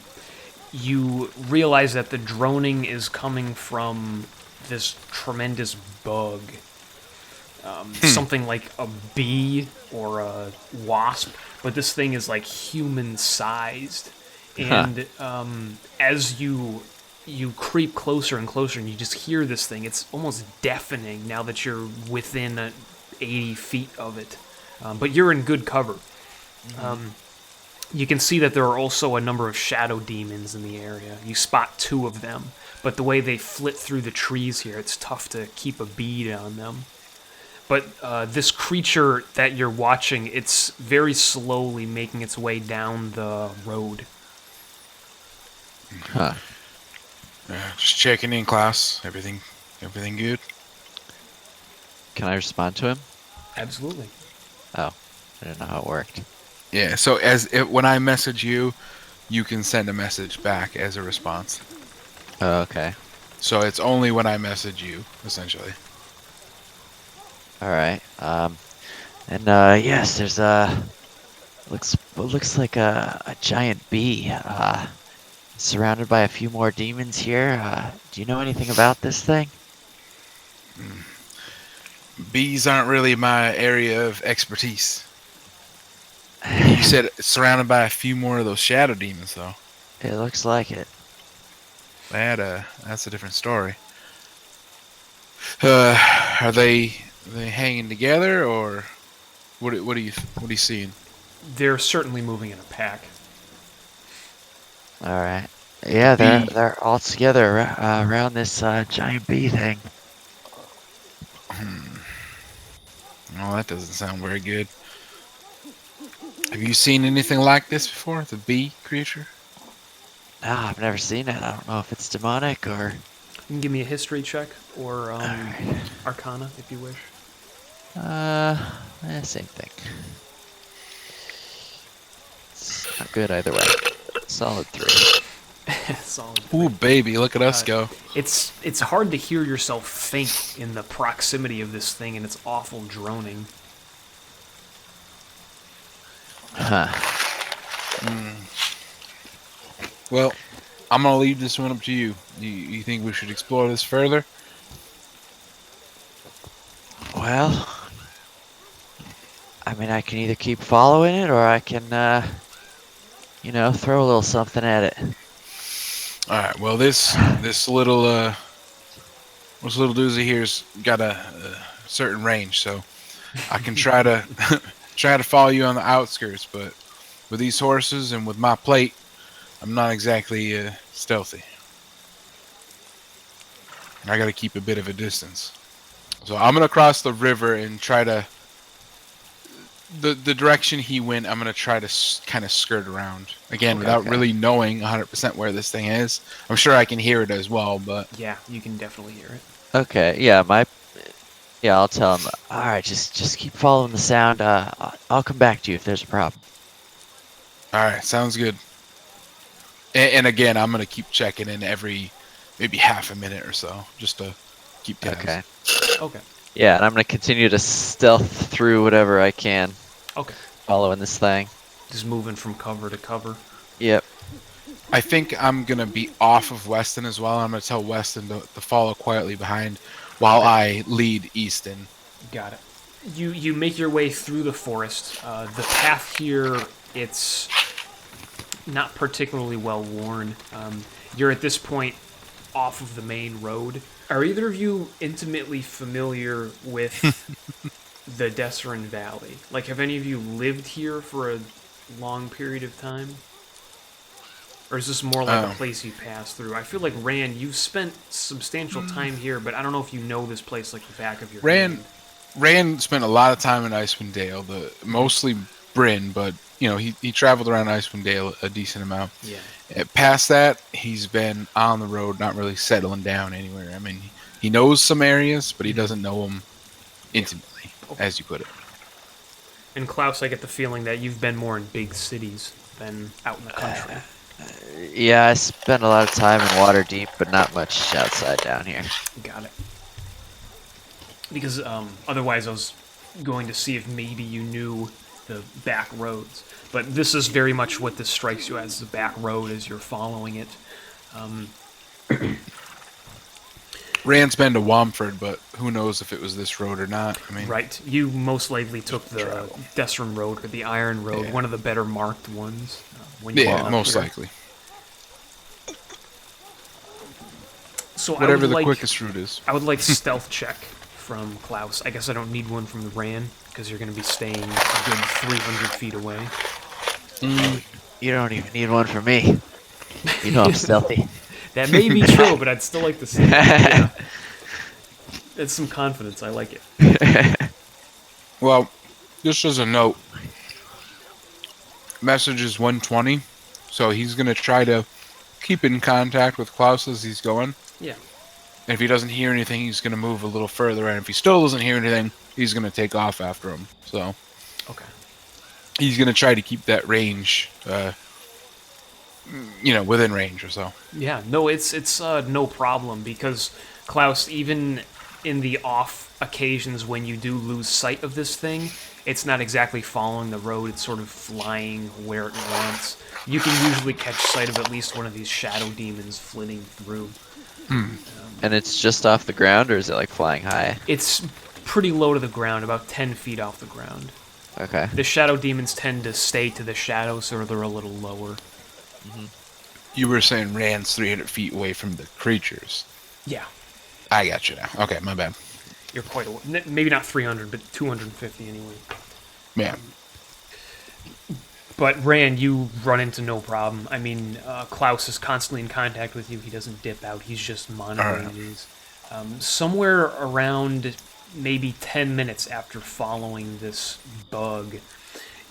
you realize that the droning is coming from this tremendous bug. Something like a bee or a wasp, but this thing is like human-sized. And as you creep closer and closer, and you just hear this thing, it's almost deafening now that you're within 80 feet of it. But you're in good cover. You can see that there are also a number of shadow demons in the area. You spot 2 of them, but the way they flit through the trees here, it's tough to keep a bead on them. But this creature that you're watching, it's very slowly making its way down the road. Huh. Just checking in, class. Everything good? Can I respond to him? Absolutely. Oh, I didn't know how it worked. Yeah. So when I message you, you can send a message back as a response. Oh, okay. So it's only when I message you, essentially. All right. And yes, there's looks like a giant bee. Surrounded by a few more demons here. Do you know anything about this thing? Bees aren't really my area of expertise. You said it's surrounded by a few more of those shadow demons, though. It looks like it. That's a different story. Are they hanging together, or what are you seeing? They're certainly moving in a pack. All right. Yeah, Bee. they're all together around this giant bee thing. Oh, that doesn't sound very good. Have you seen anything like this before? The bee creature? Ah, I've never seen it. I don't know if it's demonic or. You can give me a history check or Alright. Arcana if you wish. Same thing. It's not good either way. Solid 3. Solid. Ooh, baby, look at us Uh, go. It's hard to hear yourself think in the proximity of this thing and its awful droning. Huh. Well, I'm gonna leave this one up to you. You think we should explore this further? Well, I mean, I can either keep following it or I can, throw a little something at it. All right. Well, this little doozy here's got a certain range, so I can try to try to follow you on the outskirts. But with these horses and with my plate, I'm not exactly stealthy. I got to keep a bit of a distance. So I'm gonna cross the river and try to. The direction he went, I'm gonna try to kind of skirt around again without Okay. really knowing 100% where this thing is. I'm sure I can hear it as well, but Yeah, you can definitely hear it. Okay, yeah, I'll tell him. All right, just keep following the sound. I'll come back to you if there's a problem. all right, sounds good. And again, I'm gonna keep checking in every maybe half a minute or so, just to keep tabs. Okay. Okay. Yeah, and I'm gonna continue to stealth through whatever I can, Okay. following this thing. Just moving from cover to cover. Yep. I think I'm gonna be off of Weston as well. I'm gonna tell Weston to follow quietly behind while I lead Easton. Got it. You make your way through the forest. The path here, it's not particularly well worn. You're at this point off of the main road. Are either of you intimately familiar with the Dessarin Valley? Like, have any of you lived here for a long period of time? Or is this more like a place you pass through? I feel like, Ran, you've spent substantial time here, but I don't know if you know this place like the back of your hand. Rand spent a lot of time in Icewind Dale, mostly Bryn, but he traveled around Icewind Dale a decent amount. Yeah. Past that, he's been on the road, not really settling down anywhere. I mean, he knows some areas, but he doesn't know them intimately, as you put it. And Klaus, I get the feeling that you've been more in big cities than out in the country. Yeah, I spend a lot of time in Waterdeep, but not much outside down here. Got it. Because otherwise I was going to see if maybe you knew the back roads. But this is very much what this strikes you as, the back road as you're following it. Rand's been to Womford, but who knows if it was this road or not. I mean, Right. You most likely took the Travel. Dessarin Road or the Iron Road, Yeah. one of the better marked ones. When you yeah, went up most here. likely. So Whatever the quickest route is. I would like stealth check from Klaus. I guess I don't need one from the Ran, because you're going to be staying a good 300 feet away. You don't even need one from me. You know I'm stealthy. That may be true, but I'd still like to see it. Yeah. It's some confidence. I like it. Well, just as a note, message is 120, so he's going to try to keep in contact with Klaus as he's going. Yeah. And if he doesn't hear anything, he's going to move a little further, and if he still doesn't hear anything, he's going to take off after him. So Okay. he's going to try to keep that range, within range or so. Yeah. No, it's no problem, because Klaus, even in the off occasions when you do lose sight of this thing, it's not exactly following the road. It's sort of flying where it wants. You can usually catch sight of at least one of these shadow demons flitting through. And it's just off the ground, or is it like flying high? It's pretty low to the ground, about 10 feet off the ground. Okay. The shadow demons tend to stay to the shadows, so they're a little lower. You were saying Rand's 300 feet away from the creatures. Yeah, I got you now. Okay, my bad. you're quite maybe not 300, but 250 anyway. Yeah. But Ran, you run into no problem. I mean, Klaus is constantly in contact with you. He doesn't dip out. He's just monitoring Alright. these. Somewhere around maybe 10 minutes after following this bug,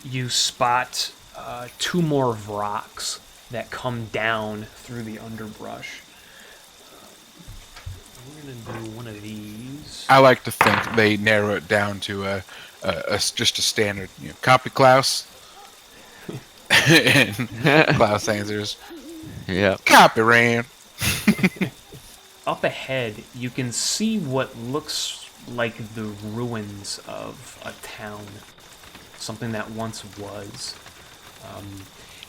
you spot 2 more Vroks that come down through the underbrush. We're going to do one of these. I like to think they narrow it down to just a standard, copy Klaus. And Klaus answers, Yeah. copy Ran. Up ahead, you can see what looks like the ruins of a town. Something that once was.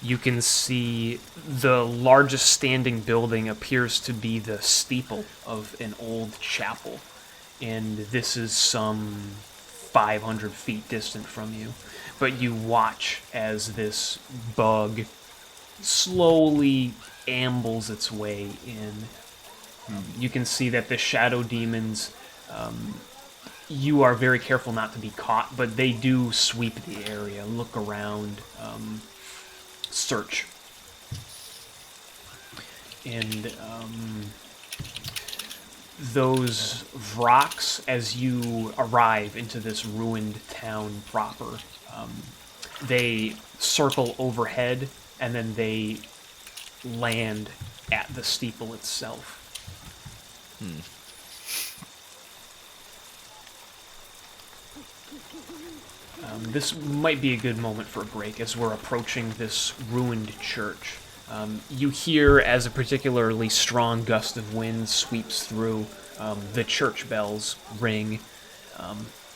You can see the largest standing building appears to be the steeple of an old chapel. And this is some 500 feet distant from you. But you watch as this bug slowly ambles its way in. You can see that the shadow demons, you are very careful not to be caught, but they do sweep the area, look around, search. And those Vroks, as you arrive into this ruined town proper, they circle overhead and then they land at the steeple itself. This might be a good moment for a break as we're approaching this ruined church. You hear, as a particularly strong gust of wind sweeps through, the church bells ring.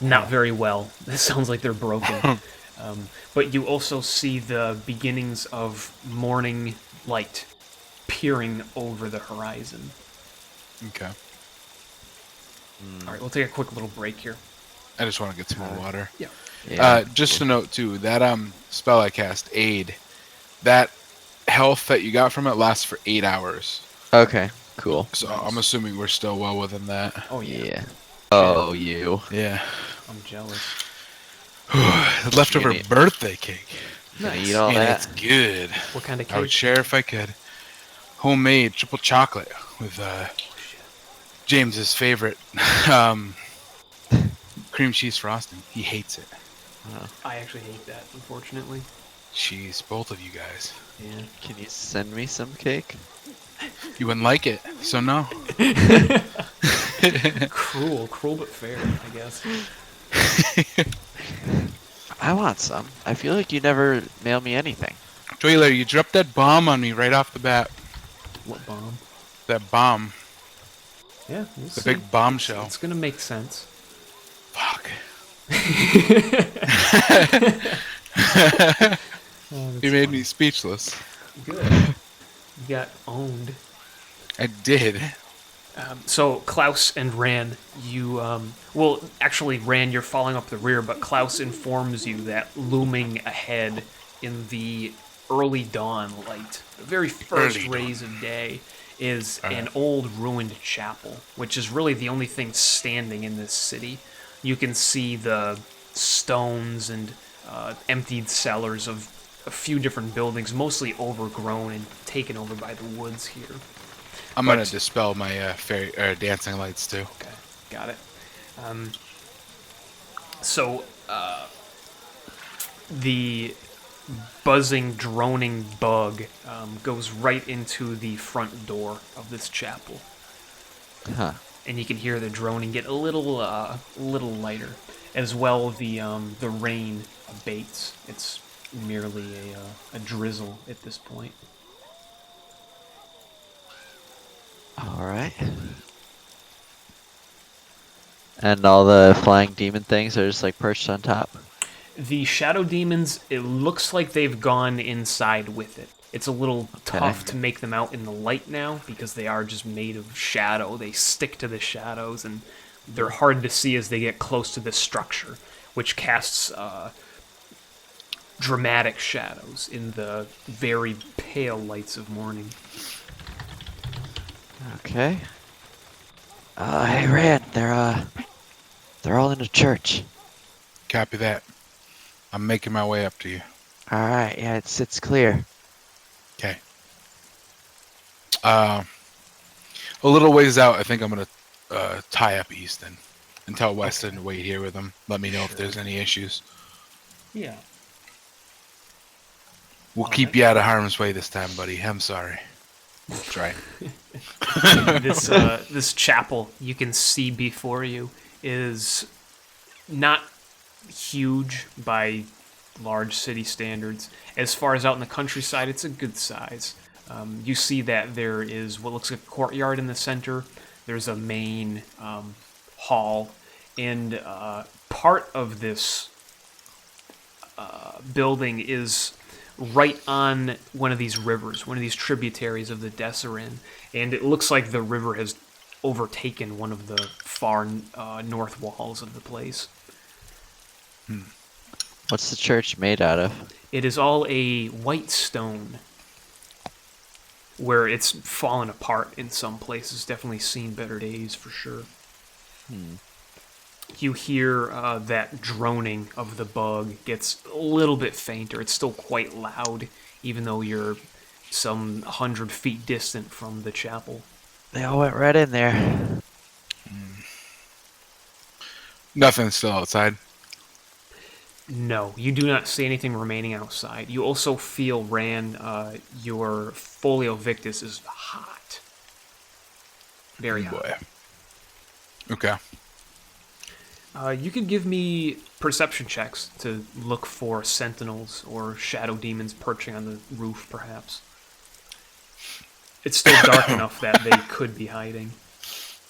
Not very well. It sounds like they're broken. But you also see the beginnings of morning light peering over the horizon. Okay. All right, we'll take a quick little break here. I just want to get some more water. Yeah. Just to note too, that spell I cast, Aid, that health that you got from it lasts for 8 hours. Okay. Cool. So I'm assuming we're still well within that. Oh, yeah. Yeah. Oh, you. Yeah. I'm jealous. Leftover Eat it. birthday cake. Gonna eat all And that. it's good. What kind of I would cake? share if I could. Homemade triple chocolate with James's favorite cream cheese frosting. He hates it. I actually hate that, unfortunately. Jeez, both of you guys. Yeah. Can you send me some cake? You wouldn't like it, so no. Cruel but fair, I guess. I want some. I feel like you never mail me anything. Tell you later, you dropped that bomb on me right off the bat. What bomb? That bomb. Yeah, we'll The see. big bombshell. It's gonna make sense. Fuck. Oh, You made me speechless. good. You got owned. I did. So Klaus and Ran, you well, actually, Ran, you're following up the rear, but Klaus informs you that looming ahead in the early dawn light, the very first Early rays of day, is Alright. an old ruined chapel, which is really the only thing standing in this city. You can see the stones and emptied cellars of a few different buildings, mostly overgrown and taken over by the woods here. I'm gonna dispel my dancing lights too. Okay, got it. So, the buzzing, droning bug goes right into the front door of this chapel. Huh. And you can hear the droning get a little lighter. As well, the rain abates. It's merely a drizzle at this point. Alright. And all the flying demon things are just like perched on top. The shadow demons, it looks like they've gone inside with it. It's a little tough to make them out in the light now because they are just made of shadow. They stick to the shadows and they're hard to see as they get close to this structure, which casts dramatic shadows in the very pale lights of morning. Okay. Hey Ran, they're all in the church. Copy that. I'm making my way up to you. All right, yeah, it's clear. Okay. A little ways out, I think I'm gonna tie up Easton and tell Weston to wait here with him. Let me know if there's any issues. Yeah. We'll All keep right. you out of harm's way this time, buddy. I'm sorry. That's right. This chapel you can see before you is not huge by large city standards. As far as out in the countryside, it's a good size. You see that there is what looks like a courtyard in the center. There's a main hall, and part of this building is right on one of these rivers, one of these tributaries of the Dessarin, and it looks like the river has overtaken one of the far north walls of the place. What's the church made out of? It is all a white stone, where it's fallen apart in some places. Definitely seen better days for sure. You hear that droning of the bug gets a little bit fainter. It's still quite loud, even though you're some 100 feet distant from the chapel. They all went right in there. Nothing's still outside. No, you do not see anything remaining outside. You also feel, Ran, your Folio Victis is hot. Very hot. Boy. Okay. You could give me perception checks to look for sentinels or shadow demons perching on the roof, perhaps. It's still dark enough that they could be hiding.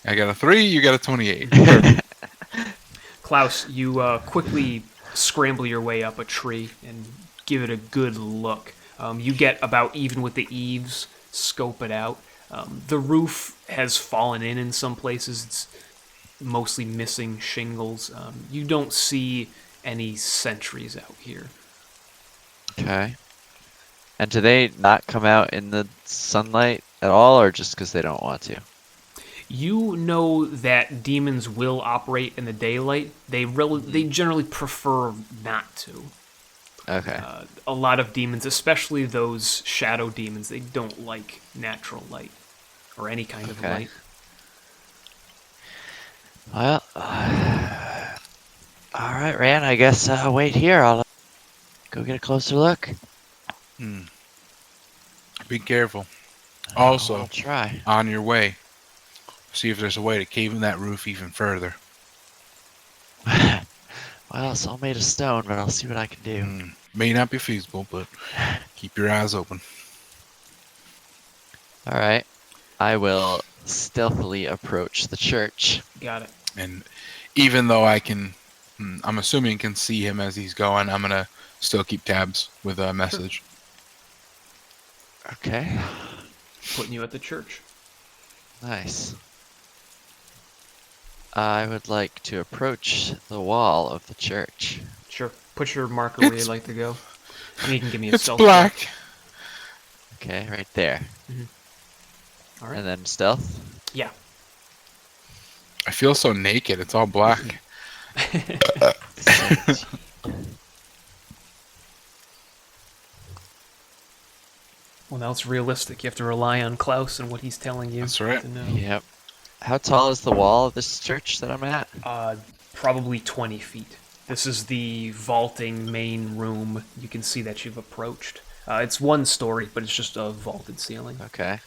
I got a 3, you got a 28. Klaus, you quickly scramble your way up a tree and give it a good look. You get about even with the eaves, scope it out. The roof has fallen in some places. It's mostly missing shingles. You don't see any sentries out here. Okay. And do they not come out in the sunlight at all, or just because they don't want to? You know that demons will operate in the daylight. They generally prefer not to. Okay. A lot of demons, especially those shadow demons, they don't like natural light or any kind of light. Well, all right, Ran. I guess wait here. I'll go get a closer look. Be careful. Also, I'll try. on your way, see if there's a way to cave in that roof even further. Well, it's all made of stone, but I'll see what I can do. May not be feasible, but keep your eyes open. All right. I will stealthily approach the church. Got it. And even though I can, I'm assuming can see him as he's going, I'm gonna still keep tabs with a message. Okay. Putting you at the church. Nice. I would like to approach the wall of the church. Sure. Put your marker where you'd like to go. And you can give me a It's stealth black. check. Okay, right there. All right. And then stealth. Yeah. I feel so naked. It's all black. Well, now it's realistic. You have to rely on Klaus and what he's telling you. That's right. To know. Yep. How tall is the wall of this church that I'm at? Probably 20 feet. This is the vaulting main room. You can see that you've approached. It's one story, but it's just a vaulted ceiling. Okay.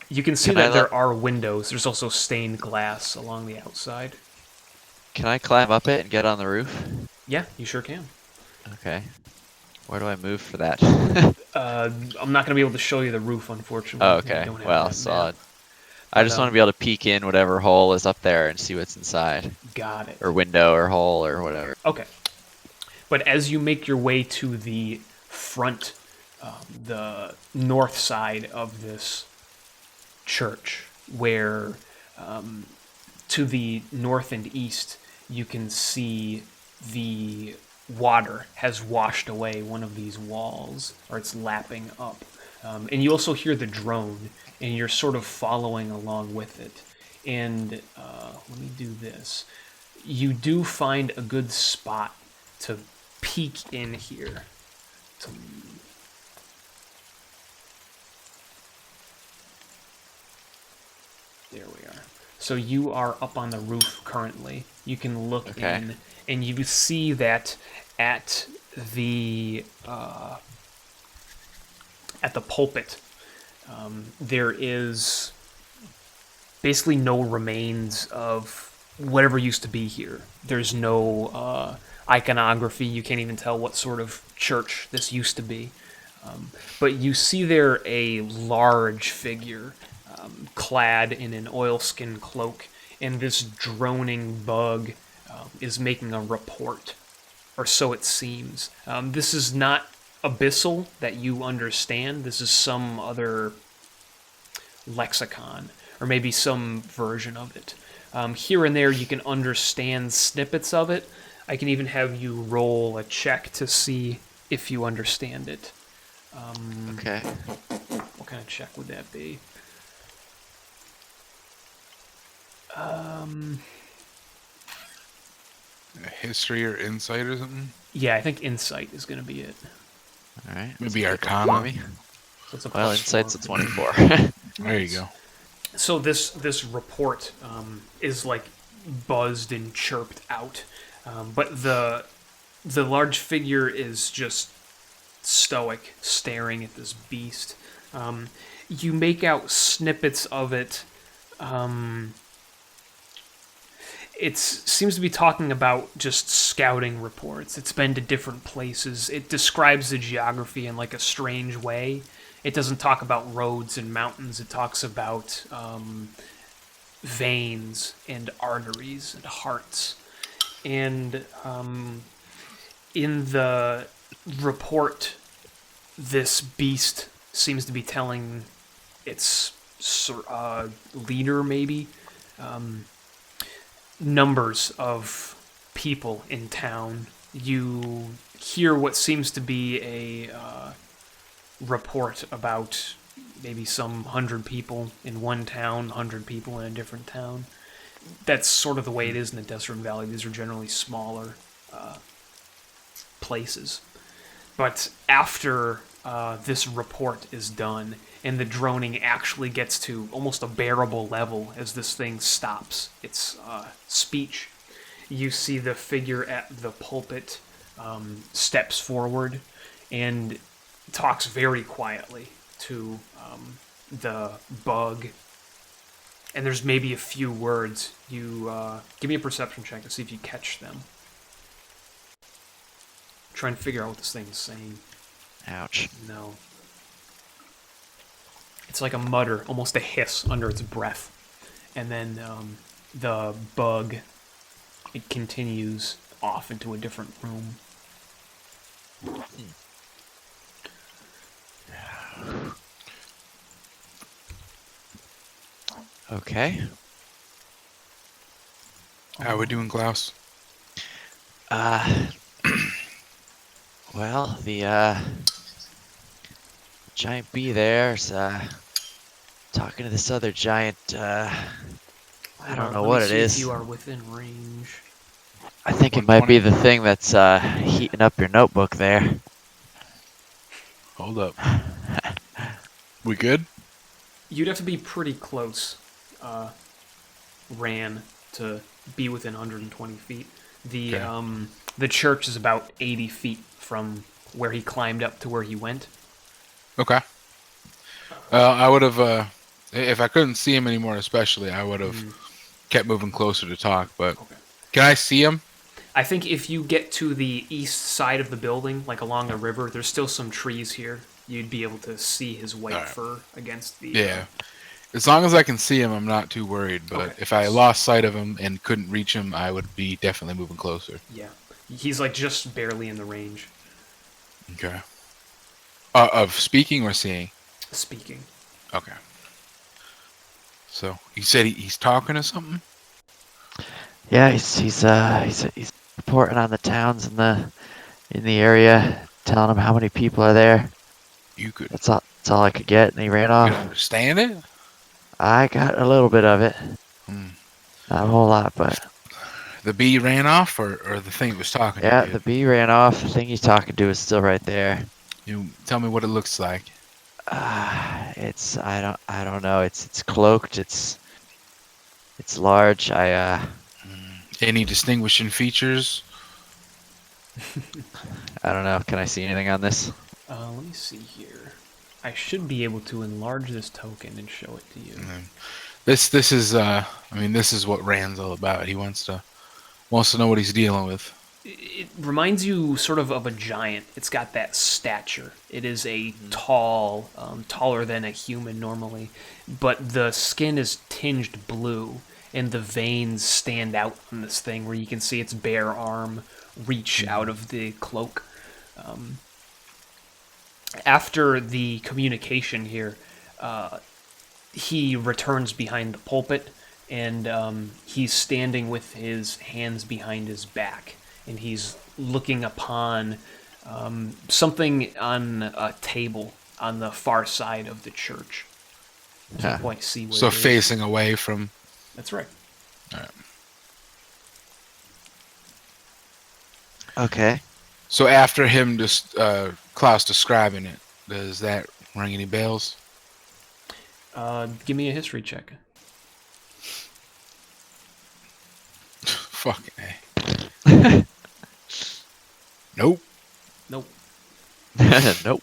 You can see Can I that there are windows. There's also stained glass along the outside. Can I climb up it and get on the roof? Yeah, you sure can. Okay. Where do I move for that? I'm not going to be able to show you the roof, unfortunately. Oh, I okay. don't have Well, that solid. map. I just want to be able to peek in whatever hole is up there and see what's inside. Got it. Or window or hole or whatever. Okay. But as you make your way to the front, the north side of this church, where to the north and east you can see the water has washed away one of these walls, or it's lapping up. And you also hear the drone, and you're sort of following along with it. And let me do this. You do find a good spot to peek in here. There we are. So you are up on the roof currently. You can look in, and you see that at the pulpit, there is basically no remains of whatever used to be here. There's no iconography. You can't even tell what sort of church this used to be. But you see there a large figure clad in an oilskin cloak, and this droning bug is making a report, or so it seems. This is not abyssal that you understand. This is some other lexicon, or maybe some version of it. Here and there you can understand snippets of it. I can even have you roll a check to see if you understand it. Okay. What kind of check would that be? History or insight or something? Yeah, I think insight is going to be it. All right. Maybe Arcana. So it's a Well, plus insight's 4. a 24. There you go. So this report is like buzzed and chirped out, but the large figure is just stoic, staring at this beast. You make out snippets of it. It seems to be talking about just scouting reports. It's been to different places. It describes the geography in like a strange way. It doesn't talk about roads and mountains. It talks about veins and arteries and hearts. And in the report, this beast seems to be telling its leader, maybe, numbers of people in town. You hear what seems to be a report about maybe some 100 people in one town, 100 people in a different town. That's sort of the way it is in the Dessarin Valley. These are generally smaller places. But after this report is done, and the droning actually gets to almost a bearable level as this thing stops its speech, you see the figure at the pulpit steps forward and talks very quietly to the bug. And there's maybe a few words. You give me a perception check to see if you catch them. Try and figure out what this thing is saying. Ouch. No. It's like a mutter, almost a hiss under its breath. And then the bug, it continues off into a different room. Okay. How we doing, Klaus? Well, the giant bee there's talking to this other giant. I don't know what it is. If you are within range. I think it might be the thing that's heating up your notebook there. Hold up. We good? You'd have to be pretty close, Ran, to be within 120 feet. The church is about 80 feet from where he climbed up to where he went. Okay. I would have, if I couldn't see him anymore, especially, I would have kept moving closer to talk. But Okay. Can I see him? I think if you get to the east side of the building, like along the river, there's still some trees here. You'd be able to see his white fur against the... Yeah. As long as I can see him, I'm not too worried. But Okay. if I lost sight of him and couldn't reach him, I would be definitely moving closer. Yeah. He's like just barely in the range. Okay. Of speaking or seeing? Speaking. Okay. So you said he's talking to something? Yeah, he's reporting on the towns in the area, telling them how many people are there. You could. That's all I could get, and he ran off. Understand it? I got a little bit of it. Hmm. Not a whole lot, but The bee ran off, or the thing that was talking Yeah, to you? the bee ran off. The thing he's talking to is still right there. You tell me what it looks like. It's I don't know. It's cloaked. It's large. Any distinguishing features? I don't know. Can I see anything on this? Let me see here. I should be able to enlarge this token and show it to you. This is this is what Rand's all about. He wants to know what he's dealing with. It reminds you sort of a giant. It's got that stature. It is a tall, taller than a human normally, but the skin is tinged blue, and the veins stand out on this thing where you can see its bare arm reach out of the cloak. After the communication here, he returns behind the pulpit, and he's standing with his hands behind his back, and he's looking upon something on a table on the far side of the church. I can't quite see what So it is. facing away from. That's right. All right. Okay. So after him, just Klaus describing it, does that ring any bells? Give me a history check. Fucking A. Nope. Nope. Nope.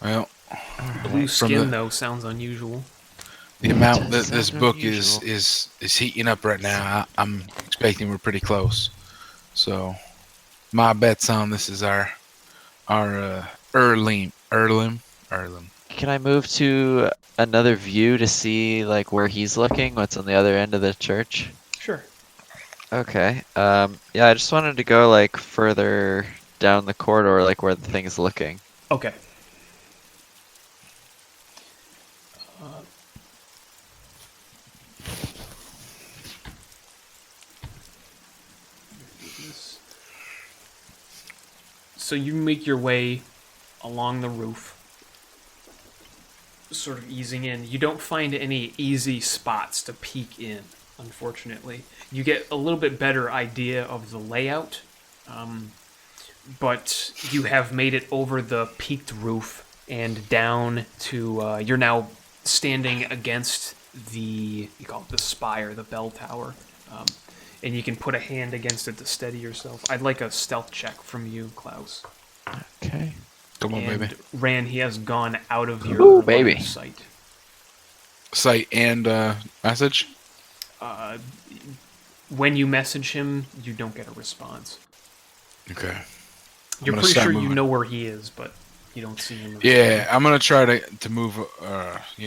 Well, Blue from skin, though, sounds unusual. the amount does that this sound book unusual. is heating up right now, I'm expecting we're pretty close. So my bets on this is our Erlim. Can I move to another view to see like where he's looking? What's on the other end of the church? Sure. Okay. Yeah, I just wanted to go like further down the corridor, like where the thing's looking. Okay. So you make your way along the roof, sort of easing in. You don't find any easy spots to peek in, unfortunately. You get a little bit better idea of the layout, but you have made it over the peaked roof and down to, you're now standing against you call it the spire, the bell tower, and you can put a hand against it to steady yourself. I'd like a stealth check from you, Klaus. Okay. Come on, And baby. Ran, he has gone out of your Ooh, line baby. of sight. Sight and message. When you message him, you don't get a response. Okay. You're gonna pretty start sure you moving. know where he is, but you don't see him. Yeah, I'm gonna try to move,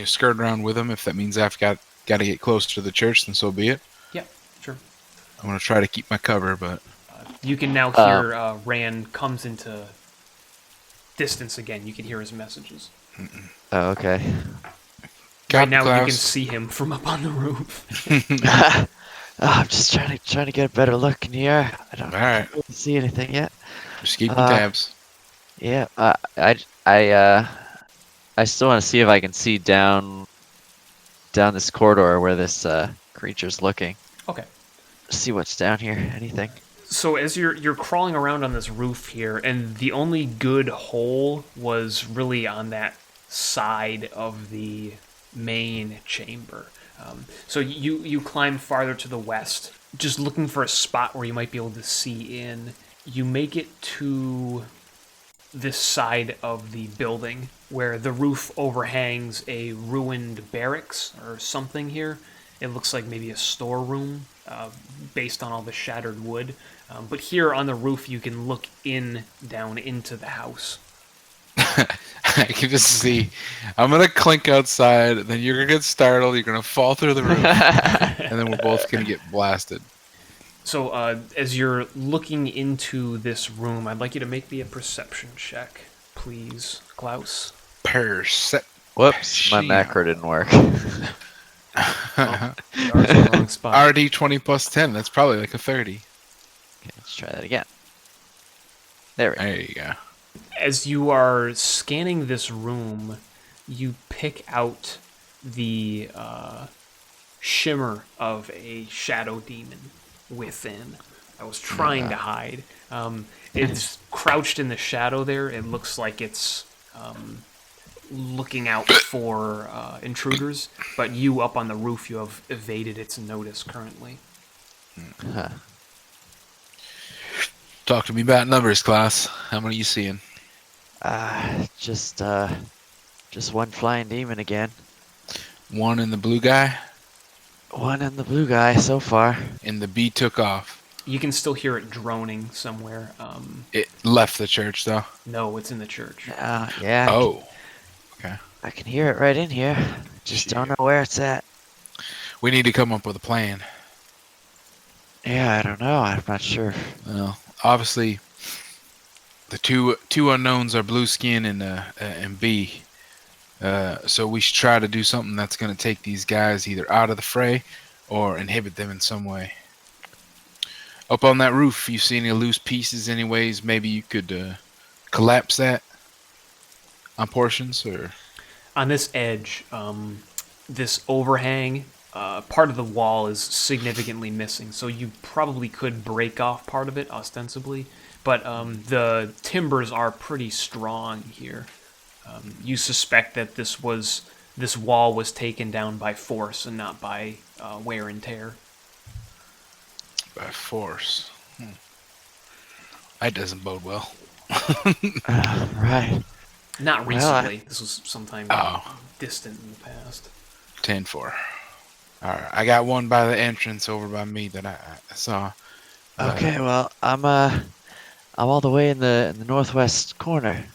skirt around with him. If that means I've got to get closer to the church, then so be it. Yeah, sure. I'm gonna try to keep my cover, but You can now hear Ran comes into distance again. You can hear his messages. Oh, okay. Right Captain now, you can Klaus, see him from up on the roof. I'm just trying to get a better look in here. I don't All right, see anything yet. just keep Uh, tabs. Yeah. I still want to see if I can see down this corridor where this creature's looking. Okay. See what's down here. Anything? So as you're crawling around on this roof here, and the only good hole was really on that side of the main chamber. So you climb farther to the west, just looking for a spot where you might be able to see in. You make it to this side of the building where the roof overhangs a ruined barracks or something here. It looks like maybe a storeroom based on all the shattered wood. But here on the roof, you can look down into the house. I can just see. I'm gonna clink outside, then you're gonna get startled. You're gonna fall through the roof, and then we're both gonna get blasted. So as you're looking into this room, I'd like you to make me a perception check, please, Klaus. Whoops, my macro didn't work. Oh, you are in the wrong spot. RD 20 plus 10. That's probably like a 30. Okay, let's try that again. There we go. There you go. As you are scanning this room, you pick out the shimmer of a shadow demon within that was trying to hide. It's crouched in the shadow there. It looks like it's looking out for intruders, but you up on the roof, you have evaded its notice currently. Huh. Talk to me about numbers, Klaus. How many are you seeing? Just one flying demon again. One in the blue guy, One in the blue guy so far. and the bee took off. You can still hear it droning somewhere. It left the church, though. No, it's in the church. Yeah. Oh. Okay. I can hear it right in here. Just don't know where it's at. We need to come up with a plan. Yeah, I don't know. I'm not sure. Well, obviously, the two unknowns are blue skin and bee. So we should try to do something that's going to take these guys either out of the fray or inhibit them in some way. Up on that roof, you see any loose pieces anyways? Maybe you could collapse that on portions, or... On this edge, this overhang, part of the wall is significantly missing, so you probably could break off part of it, ostensibly, but the timbers are pretty strong here. You suspect that this wall was taken down by force and not by wear and tear. By force. That doesn't bode well. Right. Not Well, recently. This was sometime distant in the past. 10-4. Alright, I got one by the entrance over by me that I saw. Okay, well, I'm all the way in the northwest corner.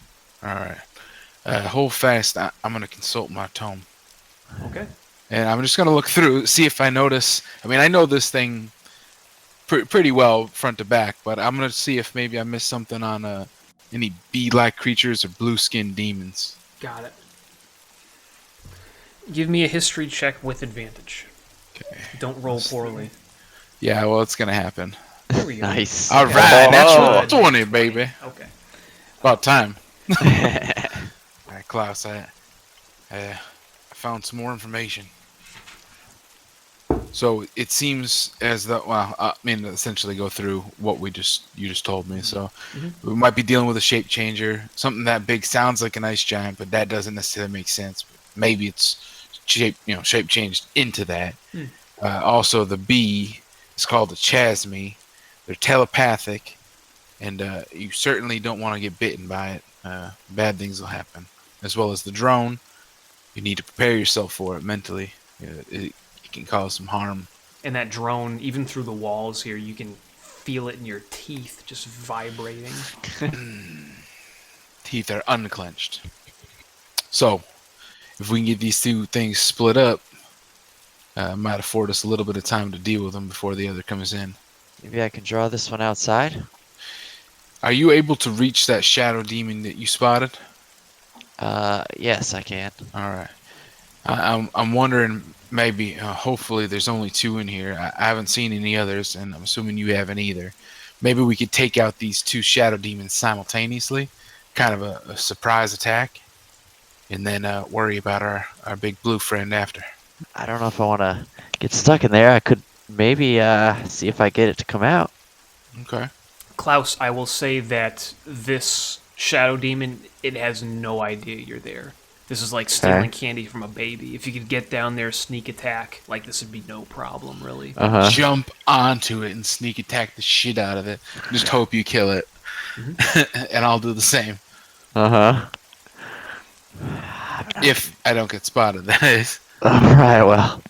Alright. Hold fast. I'm going to consult my tome. Okay. And I'm just going to look through, see if I notice... I mean, I know this thing pretty well front to back, but I'm going to see if maybe I missed something on any bee-like creatures or blue-skinned demons. Got it. Give me a history check with advantage. Okay. Don't roll poorly. Yeah, well, it's going to happen. There we go. Nice. All right, Oh. natural 20, baby. Okay. About time. All right, Klaus, I found some more information. So it seems as though, well, I mean, essentially go through what you just told me. So we might be dealing with a shape changer. Something that big sounds like an ice giant, but that doesn't necessarily make sense. Maybe it's shape changed into that. Also, the bee is called a chasme. They're telepathic, and you certainly don't want to get bitten by it. Bad things will happen. As well as the drone, you need to prepare yourself for it mentally. It can cause some harm. And that drone, even through the walls here, you can feel it in your teeth just vibrating. Teeth are unclenched. So, if we can get these two things split up, it might afford us a little bit of time to deal with them before the other comes in. Maybe I can draw this one outside. Are you able to reach that shadow demon that you spotted? Yes, I can. All right. I'm wondering, maybe, hopefully there's only two in here. I haven't seen any others, and I'm assuming you haven't either. Maybe we could take out these two shadow demons simultaneously, kind of a surprise attack, and then worry about our big blue friend after. I don't know if I want to get stuck in there. I could maybe see if I get it to come out. Okay. Klaus, I will say that this shadow demon, it has no idea you're there. This is like stealing candy from a baby. If you could get down there, sneak attack, like this would be no problem, really. Jump onto it and sneak attack the shit out of it. Just hope you kill it. And I'll do the same. If I don't get spotted, that is. Alright, well,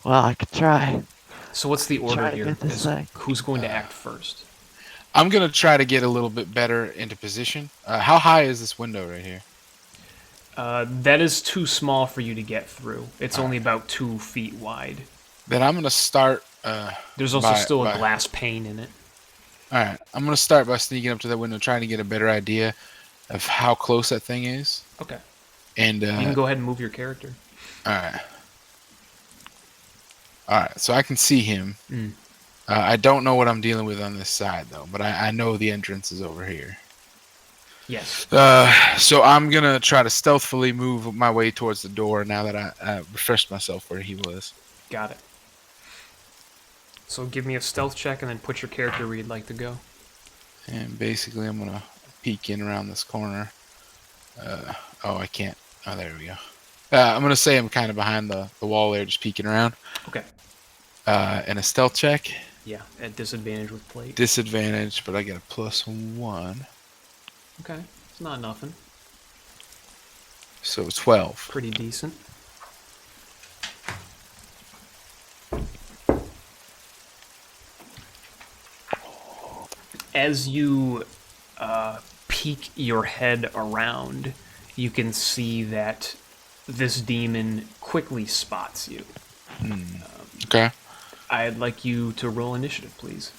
I could try. So what's the order Try to here? get this thing. Who's going to act first? I'm going to try to get a little bit better into position. How high is this window right here? That is too small for you to get through. It's only about 2 feet wide. Then I'm going to start... There's also still a glass pane in it. Alright, I'm going to start by sneaking up to that window, trying to get a better idea of how close that thing is. Okay. And You can go ahead and move your character. Alright, so I can see him. I don't know what I'm dealing with on this side, though, but I know the entrance is over here. Yes. So I'm gonna try to stealthily move my way towards the door now that I refreshed myself where he was. Got it. So give me a stealth check and then put your character where you'd like to go. And basically, I'm gonna peek in around this corner. Oh, I can't. Oh, there we go. I'm gonna say I'm kind of behind the wall there, just peeking around. Okay. And a stealth check. Yeah, at disadvantage with plate. Disadvantage, but I get a +1. Okay, it's not nothing. So 12. Pretty decent. As you peek your head around, you can see that this demon quickly spots you. Okay. I'd like you to roll initiative, please.